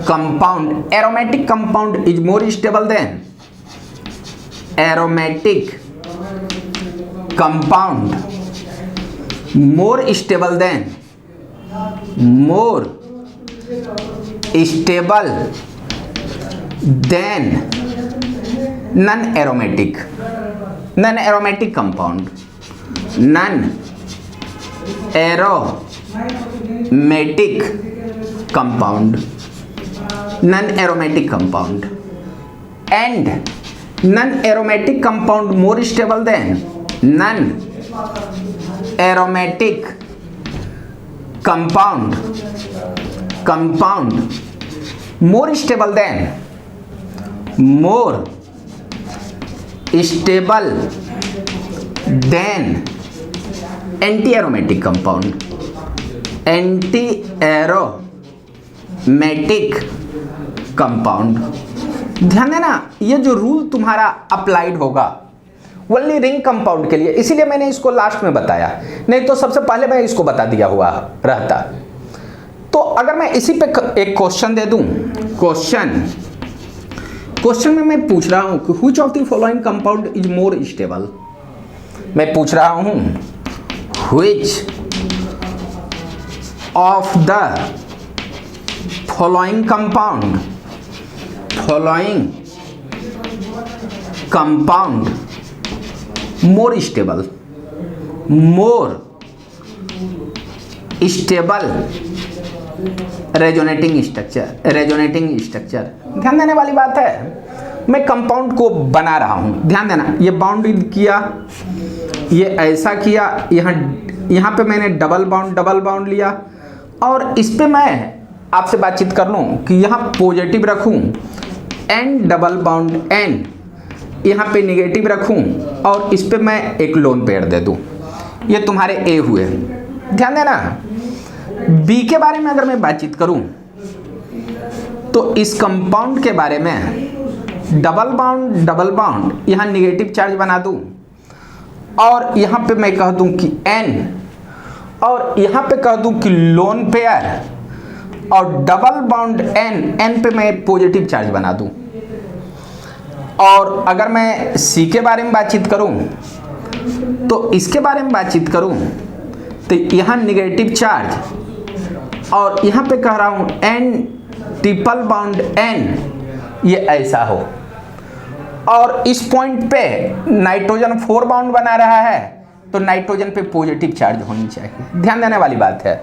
compound aromatic compound is more stable then aromatic compound more stable than non-aromatic compound, and non-aromatic compound more stable than non-aromatic compound more stable then anti aromatic compound, anti aromatic compound. ध्यान देना, ये जो rule तुम्हारा applied होगा only ring compound के लिए, इसीलिए मैंने इसको लास्ट में बताया, नहीं तो सबसे पहले मैं इसको बता दिया हुआ रहता। तो अगर मैं इसी पे एक क्वेश्चन दे दूं, क्वेश्चन में मैं पूछ रहा हूं कि which of the following compound is more stable, मैं पूछ रहा हूं which of the following compound more stable resonating structure. ध्यान देने वाली बात है, मैं कंपाउंड को बना रहा हूं, ध्यान देना, ये बाउंड किया, ये ऐसा किया, यहाँ पे मैंने डबल बाउंड लिया, और इस पे मैं आपसे बातचीत कर लूं कि यहाँ पॉजिटिव रखूं एन डबल बाउंड एन, यहाँ पे नेगेटिव रखूं और इस पे मैं एक लोन पेयर दे दूं, ये तुम्हारे ए हुए। ध्यान देना, बी के बारे में अगर मैं बातचीत करूं तो इस कंपाउंड के बारे में डबल बाउंड यहाँ नेगेटिव चार्ज बना दूं, और यहाँ पे मैं कह दूं कि एन, और यहाँ पे कह दूं कि लोन पेयर, और डबल बाउंड एन पे मैं पॉजिटिव चार्ज बना दूं। और अगर मैं सी के बारे में बातचीत करूं तो इसके बारे में बातचीत करूं तो यहाँ नेगेटिव चार्ज, और यहाँ पे कह रहा हूं एन ट्रिपल बाउंड एन, ये ऐसा हो, और इस पॉइंट पे नाइट्रोजन 4 बाउंड बना रहा है तो नाइट्रोजन पे पॉजिटिव चार्ज होनी चाहिए। ध्यान देने वाली बात है।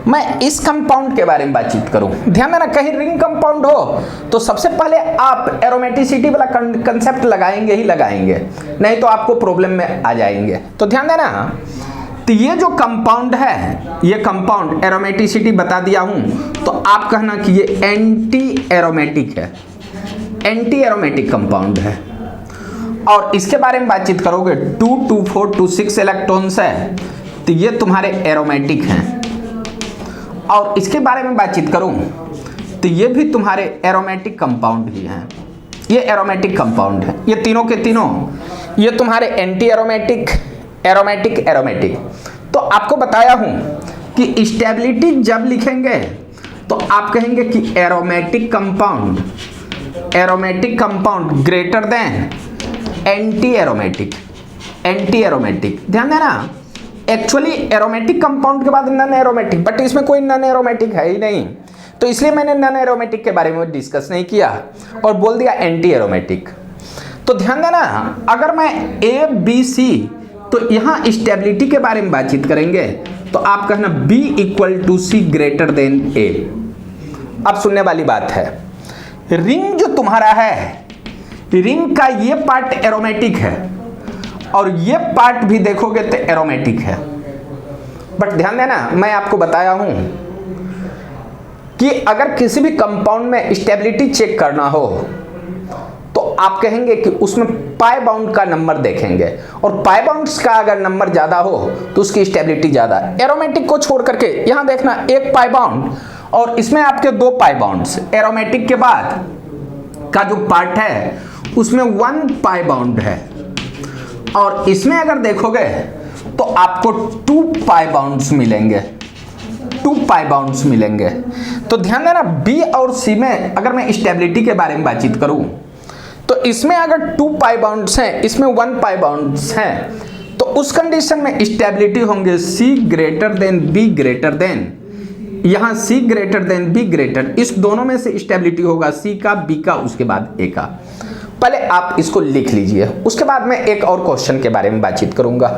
मैं इस कंपाउंड के बारे में बातचीत करूं, ध्यान देना, कहीं रिंग कंपाउंड हो तो सबसे पहले आप एरोमेटिसिटी वाला कंसेप्ट लगाएंगे ही लगाएंगे, नहीं तो आपको प्रॉब्लम में आ जाएंगे। तो ध्यान देना, तो ये जो कंपाउंड है, ये कंपाउंड एरोमेटिसिटी बता दिया हूं, तो आप कहना कि ये एंटी एरोमेटिक है, एंटी एरोमेटिक कंपाउंड है। और इसके बारे में बातचीत करोगे 2 2 4 2 6 इलेक्ट्रॉन्स है, तो ये तुम्हारे एरोमेटिक हैं। और इसके बारे में बातचीत करूं तो ये भी तुम्हारे एरोमेटिक कंपाउंड ही हैं, ये एरोमेटिक कंपाउंड है, ये तीनों के तीनों ये तुम्हारे एंटी एरोमेटिक, एरोमेटिक। तो आपको बताया हूं कि स्टेबिलिटी जब लिखेंगे तो आप कहेंगे कि aromatic compound greater than anti aromatic. ध्यान देना, एक्चुअली एरोमेटिक कंपाउंड के बाद नॉन एरोमेटिक, बट इसमें कोई नॉन एरोमेटिक है ही नहीं, तो इसलिए मैंने नॉन एरोमेटिक के बारे में डिस्कस नहीं किया और बोल दिया एंटी एरोमेटिक। तो ध्यान देना, अगर मैं ए बी सी, तो यहाँ स्टेबिलिटी के बारे में बातचीत करेंगे तो आप कहना B equal to C greater than A. अब सुनने वाली बात है, रिंग जो तुम्हारा है, रिंग का ये पार्ट एरोमेटिक है और ये पार्ट भी देखोगे तो एरोमेटिक है, बट ध्यान देना, मैं आपको बताया हूं कि अगर किसी भी कंपाउंड में स्टेबिलिटी चेक करना हो तो आप कहेंगे कि उसमें पाई बाउंड का नंबर देखेंगे, और पाई बाउंड्स का अगर नंबर ज्यादा हो तो उसकी स्टेबिलिटी ज्यादा। एरोमेटिक को छोड़ करके यहां देखना, एक पाई बाउंड और इसमें आपके 2 पाई बाउंड्स, एरोमेटिक के बाद का जो पार्ट है उसमें 1 पाई बाउंड है, और इसमें अगर देखोगे तो आपको 2 पाई बाउंड्स मिलेंगे। तो ध्यान देना, बी और सी में अगर मैं स्टेबिलिटी के बारे में बातचीत करूं तो इसमें अगर 2 पाई बाउंड्स हैं, इसमें 1 पाई बाउंड्स हैं, तो उस कंडीशन में स्टेबिलिटी होंगे C greater than B greater than, यहां C greater than B greater, इस दोनों में से स्टेबिलिटी होगा सी का, बी का, उसके बाद ए का। पहले आप इसको लिख लीजिए, उसके बाद मैं एक और क्वेश्चन के बारे में बातचीत करूंगा।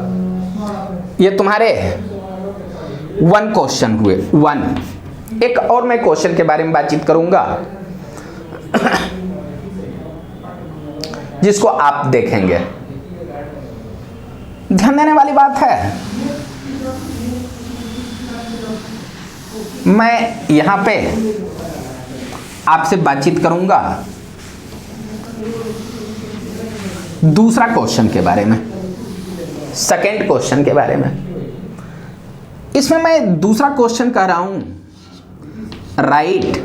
ये तुम्हारे 1 क्वेश्चन हुए, 1। एक और मैं क्वेश्चन के बारे में बातचीत करूंगा जिसको आप देखेंगे। ध्यान देने वाली बात है, मैं यहाँ पे आपसे बातचीत करूंगा दूसरा क्वेश्चन के बारे में, सेकंड क्वेश्चन के बारे में। इसमें मैं दूसरा क्वेश्चन कह रहा हूं, right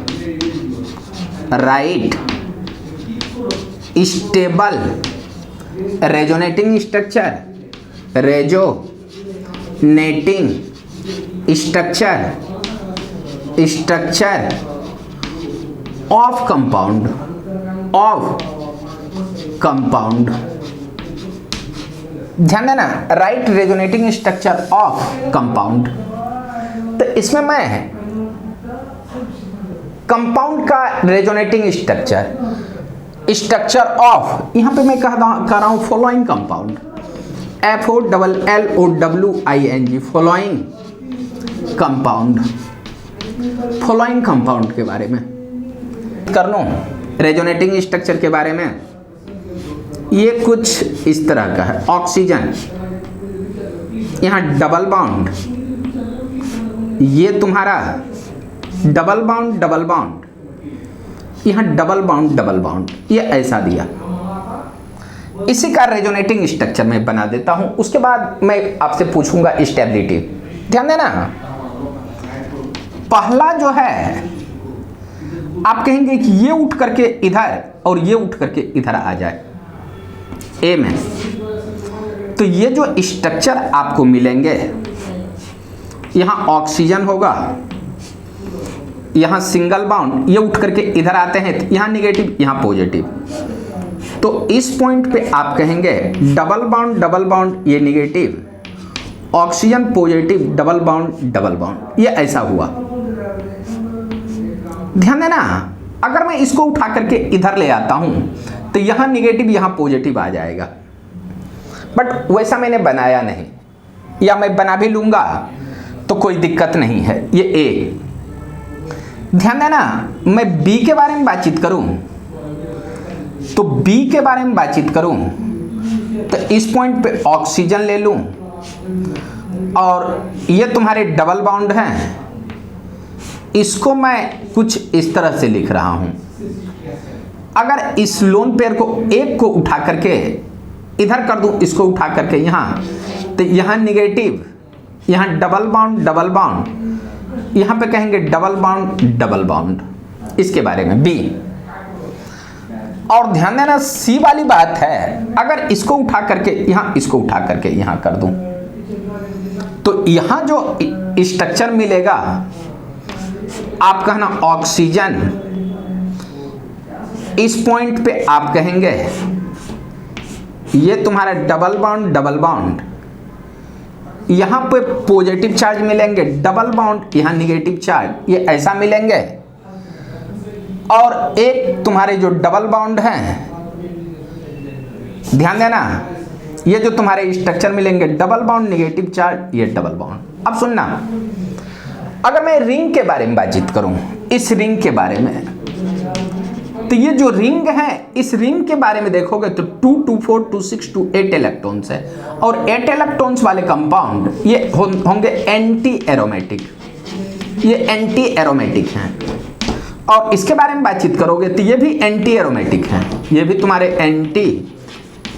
stable resonating structure, structure of compound. ध्यान देना, right resonating structure of compound. तो इसमें मैं कंपाउंड का रेजोनेटिंग स्ट्रक्चर ऑफ, यहां पे मैं कह रहा हूं following compound, FOLLOWING, following compound के बारे में कर लो। रेजोनेटिंग स्ट्रक्चर के बारे में ये कुछ इस तरह का है। ऑक्सीजन, यहाँ डबल बॉन्ड, ये तुम्हारा डबल बॉन्ड, यहाँ डबल बॉन्ड, ये ऐसा दिया। इसी का रेजोनेटिंग स्ट्रक्चर मैं बना देता हूं, उसके बाद मैं आपसे पूछूंगा स्टेबिलिटी। ध्यान देना, पहला जो है आप कहेंगे कि ये उठ करके इधर और ये उठ करके इधर आ जाए ए में, तो ये जो स्ट्रक्चर आपको मिलेंगे, यहां ऑक्सीजन होगा, यहां सिंगल बॉन्ड, ये उठ करके इधर आते हैं, तो यहां निगेटिव, यहां पॉजिटिव। तो इस पॉइंट पे आप कहेंगे डबल बॉन्ड ये negative, oxygen positive, double bond, ये ऐसा हुआ। ध्यान देना, अगर मैं इसको उठा करके इधर ले आता हूं तो यहां निगेटिव, यहां पॉजिटिव आ जाएगा, बट वैसा मैंने बनाया नहीं, या मैं बना भी लूंगा तो कोई दिक्कत नहीं है। ये ए। ध्यान देना, मैं बी के बारे में बातचीत करूं तो बी के बारे में बातचीत करूं तो इस पॉइंट पे ऑक्सीजन ले लूं, और ये तुम्हारे डबल बॉन्ड हैं, इसको मैं कुछ इस तरह से लिख रहा हूं। अगर इस लोन पेयर को एक को उठा करके इधर कर दूं, इसको उठा करके यहां, तो यहां निगेटिव, यहां डबल बॉन्ड, यहां पे कहेंगे डबल बॉन्ड, इसके बारे में बी। और ध्यान देना, सी वाली बात है, अगर इसको उठा करके यहां, इसको उठा करके यहां कर दूं, तो यहां जो स्ट्रक्चर मिलेगा आप कहना ऑक्सीजन, इस पॉइंट पे आप कहेंगे ये तुम्हारा डबल बॉन्ड, यहां पे पॉजिटिव चार्ज मिलेंगे, डबल बॉन्ड, यहां निगेटिव चार्ज, ये ऐसा मिलेंगे। और एक तुम्हारे जो डबल बॉन्ड हैं, ध्यान देना, ये जो तुम्हारे स्ट्रक्चर मिलेंगे डबल बॉन्ड, निगेटिव चार्ज, ये डबल बॉन्ड। अब सुनना, अगर मैं रिंग के बारे में बातचीत करूं, इस रिंग के बारे में, तो ये जो रिंग है, इस रिंग के बारे में देखोगे तो 2 2 4 2 6 2 8 इलेक्ट्रॉन्स है, और 8 इलेक्ट्रॉन्स वाले कंपाउंड ये होंगे एंटी एरोमेटिक, ये एंटी एरोमेटिक हैं। और इसके बारे में बातचीत करोगे तो ये भी एंटी एरोमेटिक हैं, ये भी तुम्हारे एंटी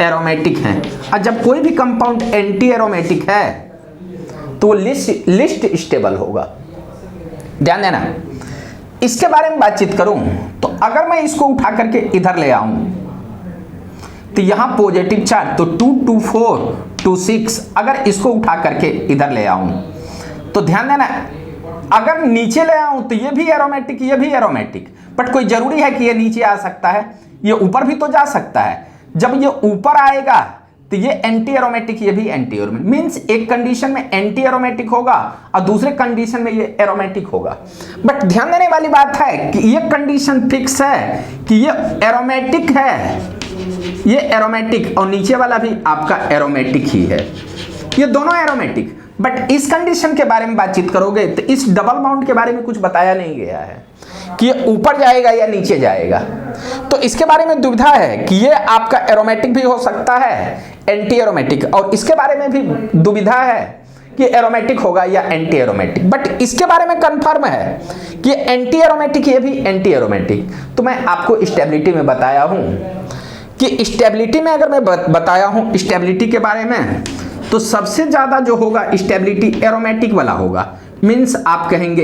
एरोमेटिक हैं। और जब कोई भी कंपाउंड एंटी एरोमेटिक है तो वो लिस्ट स्टेबल होगा। ध्यान देना, इसके बारे में बातचीत करूं तो अगर मैं इसको उठा करके इधर ले आऊं तो यहां पॉजिटिव चार्ज, तो 2 2 4 2 6, अगर इसको उठा करके इधर ले आऊं तो ध्यान देना, अगर नीचे ले आऊं तो ये भी एरोमेटिक, ये भी एरोमेटिक, बट कोई जरूरी है कि ये नीचे आ सकता है, ये ऊपर भी तो जा सकता है। जब ये ऊपर आएगा तो ये एंटी एरोमेटिक, ये भी एंटी एरोमेटिक, मींस एक कंडीशन में एंटी एरोमेटिक होगा और दूसरे कंडीशन में ये एरोमेटिक होगा। बट ध्यान देने वाली बात है कि ये कंडीशन फिक्स है कि ये एरोमेटिक है, ये एरोमेटिक, और नीचे वाला भी आपका एरोमेटिक ही है, ये दोनों एरोमेटिक। बट इस कंडीशन के बारे में बातचीत करोगे तो इस डबल बॉन्ड के बारे में कुछ बताया नहीं गया है कि ये ऊपर जाएगा या नीचे जाएगा, तो इसके बारे में दुविधा है कि ये आपका एरोमेटिक भी हो सकता है, एंटी एरोमेटिक, और इसके बारे में भी दुविधा है कि एरोमेटिक होगा या एंटी एरोमेटिक, बट इसके बारे में कंफर्म है कि एंटी एरोमेटिक, ये भी एंटी एरोमेटिक। तो मैं आपको स्टेबिलिटी में बताया हूं कि स्टेबिलिटी में अगर मैं बताया हूं स्टेबिलिटी के बारे में, तो सबसे ज्यादा जो होगा स्टेबिलिटी एरोमेटिक वाला होगा। मीन्स आप कहेंगे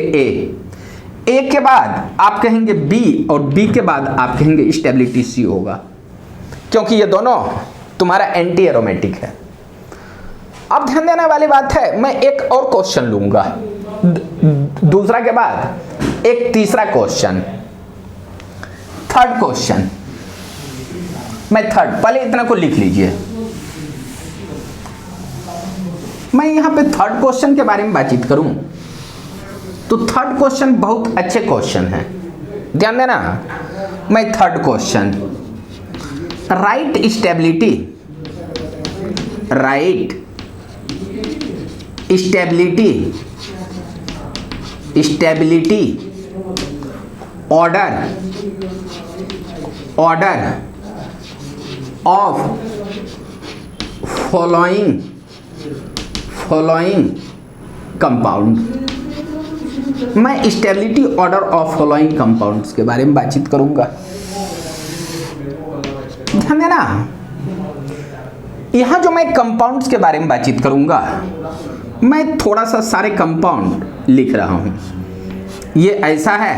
ए के बाद आप कहेंगे बी, और बी के बाद आप कहेंगे स्टेबिलिटी सी होगा, क्योंकि ये दोनों तुम्हारा एंटी एरोमेटिक है। अब ध्यान देने वाली बात है, मैं एक और क्वेश्चन लूंगा दूसरा के बाद एक तीसरा क्वेश्चन, थर्ड क्वेश्चन। मैं थर्ड, पहले इतना को लिख लीजिए। मैं यहां पे थर्ड क्वेश्चन के बारे में बातचीत करूं तो थर्ड क्वेश्चन बहुत अच्छे क्वेश्चन है, ध्यान देना। मैं third question, write stability, write stability, stability order, order of following, following compound. मैं stability order of following compounds के बारे में बातचीत करूंगा, ध्यान देना। यहां जो मैं कंपाउंड्स के बारे में बातचीत करूंगा, मैं थोड़ा सा सारे कंपाउंड लिख रहा हूं। ये ऐसा है,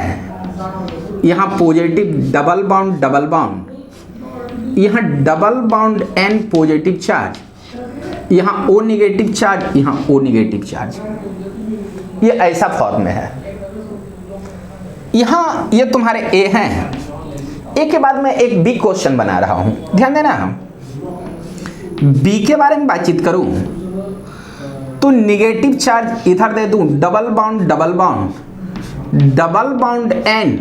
यहां positive double bond, double bond, यहां double bond N positive charge, यहां ओ निगेटिव चार्ज, यहां ओ निगेटिव चार्ज। ये ऐसा फॉर्म में है। यहां ये तुम्हारे ए हैं, ए के बाद मैं एक बी क्वेश्चन बना रहा हूं, ध्यान देना। बी के बारे में बातचीत करूं तो निगेटिव चार्ज इधर दे दूं, double bond, double bond, double bond N,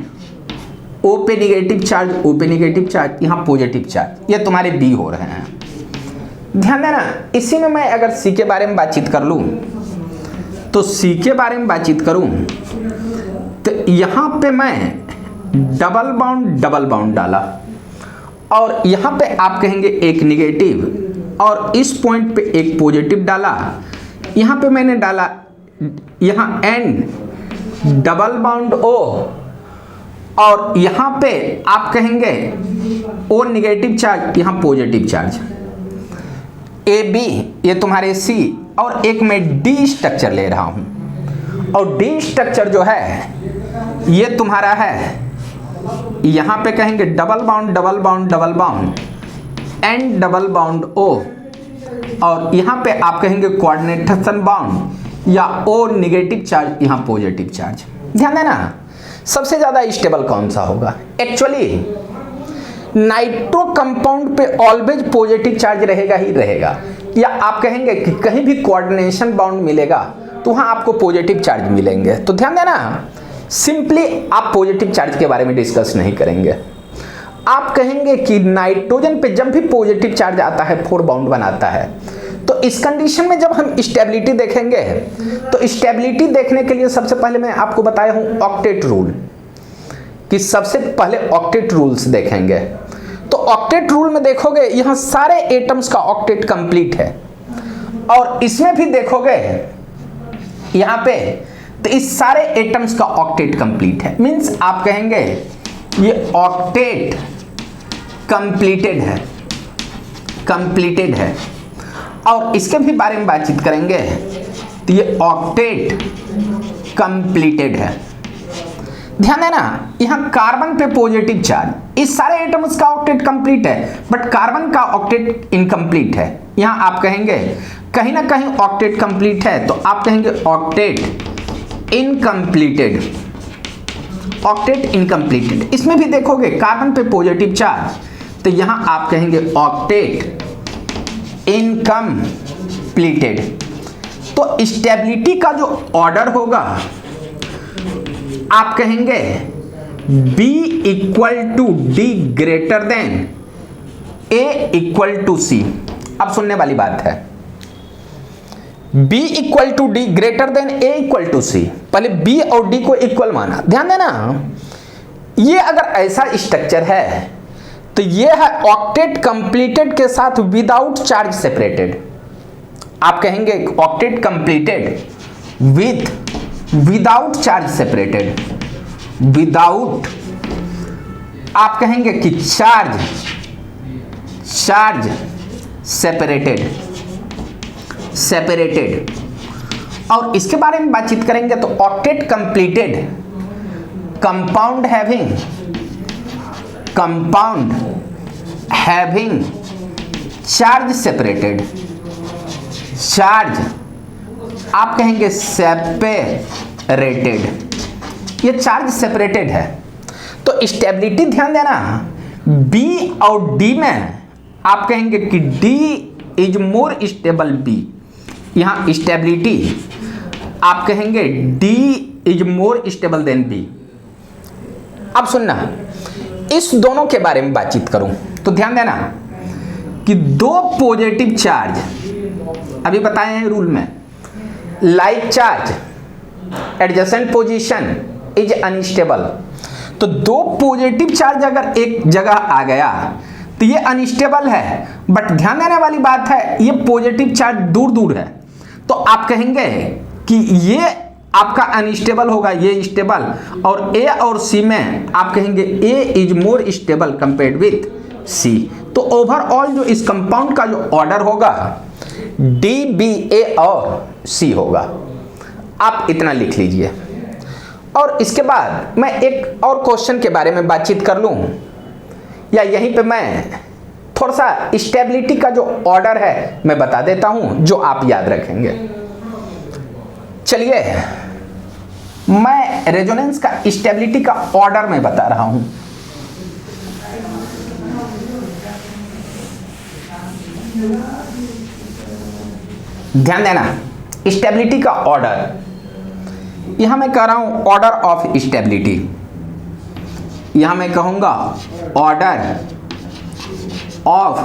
O पे निगेटिव चार्ज, ओ पे निगेटिव चार्ज, यहां पॉजिटिव चार्ज। ये तुम्हारे बी हो रहे हैं, ध्यान देना। इसी में मैं अगर सी के बारे में बातचीत कर लूं तो सी के बारे में बातचीत करूं तो यहां पे मैं डबल बाउंड, डबल बाउंड डाला, और यहां पे आप कहेंगे एक निगेटिव, और इस पॉइंट पे एक पॉजिटिव डाला। यहां पे मैंने डाला यहां एन डबल बाउंड ओ, और यहां पे आप कहेंगे ओ निगेटिव चार्ज, यहां पॉजिटिव चार्ज। ए बी ये तुम्हारे सी, और एक मैं डी स्ट्रक्चर ले रहा हूं, और डी स्ट्रक्चर जो है ये तुम्हारा है, यहां पे कहेंगे double bond, double bond, double bond, N double bond O, और यहां पे आप कहेंगे कोऑर्डिनेशन बाउंड, या ओ निगेटिव चार्ज, यहां पॉजिटिव चार्ज। ध्यान देना, सबसे ज्यादा स्टेबल कौन सा होगा? एक्चुअली नाइट्रो कंपाउंड पे ऑलवेज पॉजिटिव चार्ज रहेगा ही रहेगा, या आप कहेंगे कि कहीं भी कोऑर्डिनेशन बाउंड मिलेगा तो वहां आपको पॉजिटिव चार्ज मिलेंगे। तो ध्यान देना, सिंपली आप पॉजिटिव चार्ज के बारे में डिस्कस नहीं करेंगे। आप कहेंगे कि नाइट्रोजन पे जब भी पॉजिटिव चार्ज आता है 4 बाउंड बनाता है। तो इस कंडीशन में जब हम स्टेबिलिटी देखेंगे, तो स्टेबिलिटी देखने के लिए सबसे पहले मैं आपको बताया हूं ऑक्टेट रूल, कि सबसे पहले ऑक्टेट रूल्स देखेंगे। तो ऑक्टेट रूल में देखोगे यहां सारे एटम्स का ऑक्टेट कंप्लीट है, और इसमें भी देखोगे यहां पे तो इस सारे एटम्स का ऑक्टेट कंप्लीट है। मींस आप कहेंगे ये ऑक्टेट कंप्लीटेड है, कंप्लीटेड है। और इसके भी बारे में बातचीत करेंगे तो ये ऑक्टेट कंप्लीटेड है। ध्यान देना, यहां कार्बन पे पॉजिटिव चार्ज, इस सारे एटम्स का ऑक्टेट कंप्लीट है, बट कार्बन का ऑक्टेट इनकम्प्लीट है। यहां आप कहेंगे कहीं ना कहीं ऑक्टेट कंप्लीट है, तो आप कहेंगे ऑक्टेट इनकम्प्लीटेड, ऑक्टेट इनकम्प्लीटेड। इसमें भी देखोगे कार्बन पे पॉजिटिव चार्ज, तो यहां आप कहेंगे ऑक्टेट इनकम्प्लीटेड। तो स्टेबिलिटी का जो ऑर्डर होगा आप कहेंगे B equal to D greater than A equal to C। अब सुनने वाली बात है, B equal to D greater than A equal to C। पहले B और D को इक्वल माना। ध्यान देना, ये अगर ऐसा स्ट्रक्चर है तो ये है ऑक्टेट कंप्लीटेड के साथ विदाउट चार्ज सेपरेटेड। आप कहेंगे octet completed without charge separated, without आप कहेंगे कि चार्ज सेपरेटेड। और इसके बारे में बातचीत करेंगे तो octet completed compound having charge separated, charge आप कहेंगे सेपरेटेड, ये चार्ज सेपरेटेड है। तो स्टेबिलिटी ध्यान देना, बी और डी में आप कहेंगे कि D is more stable B, यहां स्टेबिलिटी आप कहेंगे D is more stable than B. अब सुनना, इस दोनों के बारे में बातचीत करूं तो ध्यान देना कि दो पॉजिटिव चार्ज अभी बताए हैं रूल में, like charge adjacent position is unstable. तो दो पॉजिटिव चार्ज अगर एक जगह आ गया तो ये अनस्टेबल है, बट ध्यान देने वाली बात है ये पॉजिटिव चार्ज दूर दूर है, तो आप कहेंगे कि ये आपका अनस्टेबल होगा, ये स्टेबल, और ए और सी में आप कहेंगे A is more stable compared with C. तो ओवरऑल जो इस कंपाउंड का जो ऑर्डर होगा डी, बी, ए और सी होगा। आप इतना लिख लीजिए। और इसके बाद मैं एक और क्वेश्चन के बारे में बातचीत कर लूं, या यहीं पे मैं थोड़ा सा स्टेबिलिटी का जो ऑर्डर है मैं बता देता हूं जो आप याद रखेंगे। चलिए मैं रेजोनेंस का स्टेबिलिटी का ऑर्डर में बता रहा हूं। ध्यान देना, स्टेबिलिटी का ऑर्डर, यहां मैं कह रहा हूं ऑर्डर ऑफ स्टेबिलिटी, यहां मैं कहूंगा order of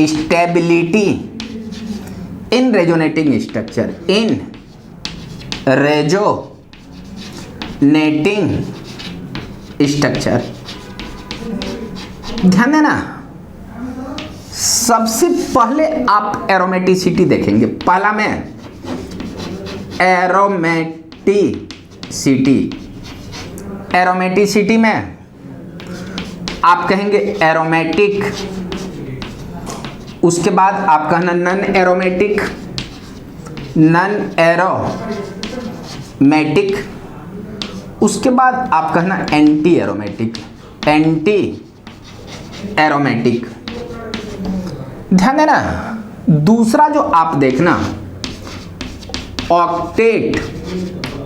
stability in resonating structure, in resonating structure. ध्यान देना, सबसे पहले आप एरोमेटिसिटी देखेंगे। पहला में एरोमेटिसिटी में आप कहेंगे एरोमेटिक, उसके बाद आप कहना नॉन एरोमेटिक, उसके बाद आप कहना एंटी एरोमेटिक। ध्यान देना, दूसरा जो आप देखना ऑक्टेट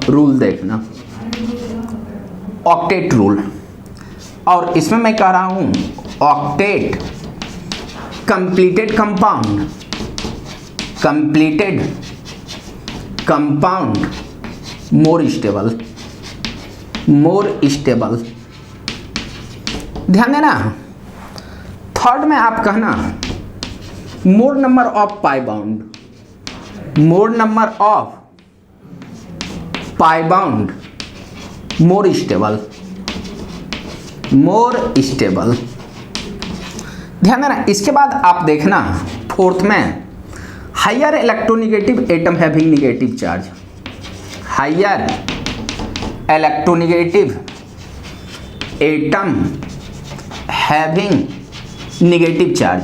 रूल देखना, ऑक्टेट रूल, और इसमें मैं कह रहा हूं octet completed compound more stable. ध्यान देना, थर्ड में आप कहना more number of pi bond, more number of pi bond more stable. ध्यान देना, इसके बाद आप देखना फोर्थ में higher electronegative atom having negative charge, higher electronegative atom having negative charge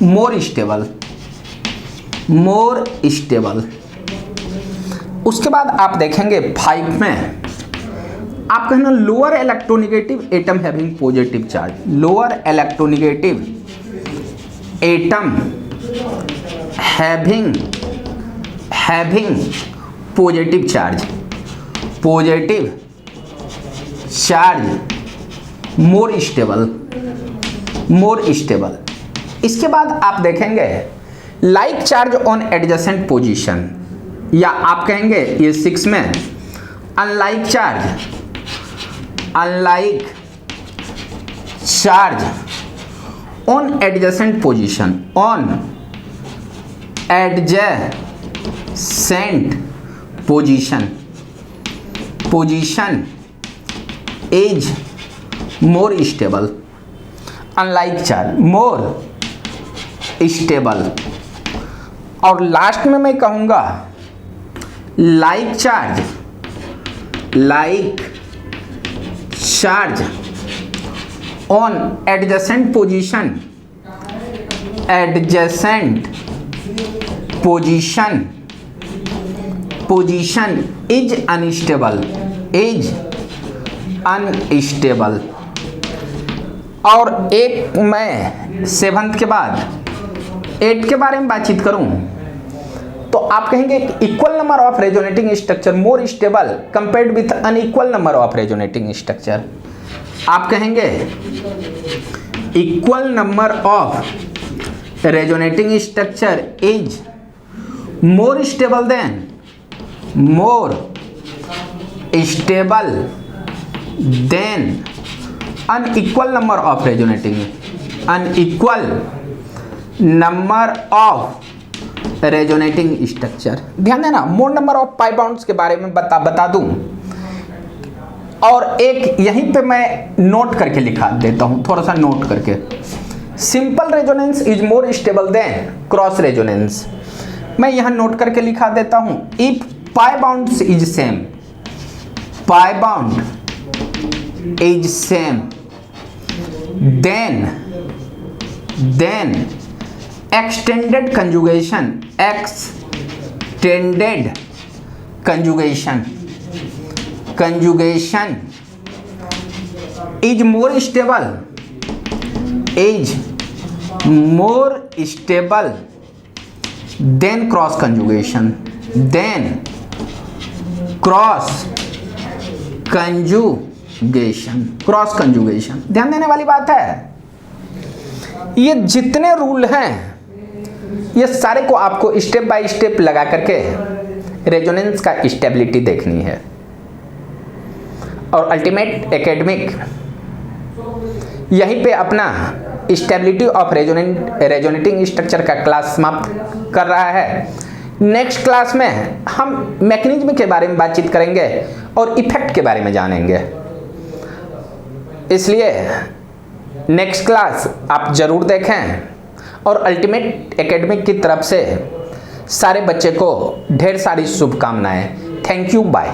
more stable. उसके बाद आप देखेंगे 5 में आप कहना lower electronegative atom having positive charge, lower electronegative atom having positive charge more stable. इसके बाद आप देखेंगे like charge on adjacent position, या आप कहेंगे ये 6 में unlike charge on adjacent position, on adjacent position is more stable. Unlike charge, more stable. और लास्ट में मैं कहूँगा like charge on adjacent position is unstable. और एक मैं 7th के बाद 8 के बारे में बातचीत करूं तो आप कहेंगे equal number of resonating structure more stable compared with unequal number of resonating structure. आप कहेंगे equal number of resonating structure is more stable than unequal number of resonating structure. ध्यान देना, मोर नंबर ऑफ पाई बाउंड्स के बारे में बता दूं और एक यहीं पे मैं नोट करके लिखा देता हूं, थोड़ा सा नोट करके। Simple resonance is more stable then cross resonance. मैं यहां नोट करके लिखा देता हूं, if pi bounds is same, pi bound is same then extended conjugation is more stable than cross conjugation, cross conjugation. ध्यान देने वाली बात है, ये जितने रूल हैं ये सारे को आपको स्टेप बाय स्टेप लगा करके रेजोनेंस का स्टेबिलिटी देखनी है। और अल्टीमेट एकेडमिक यहीं पे अपना स्टेबिलिटी ऑफ रेजोनेटिंग स्ट्रक्चर का क्लास समाप्त कर रहा है। नेक्स्ट क्लास में हम मैकेनिज्म के बारे में बातचीत करेंगे और इफेक्ट के बारे में जानेंगे। इसलिए नेक्स्ट क्लास आप जरूर देखें और अल्टीमेट एकेडमिक की तरफ से सारे बच्चे को ढेर सारी शुभकामनाएं। Thank you, bye.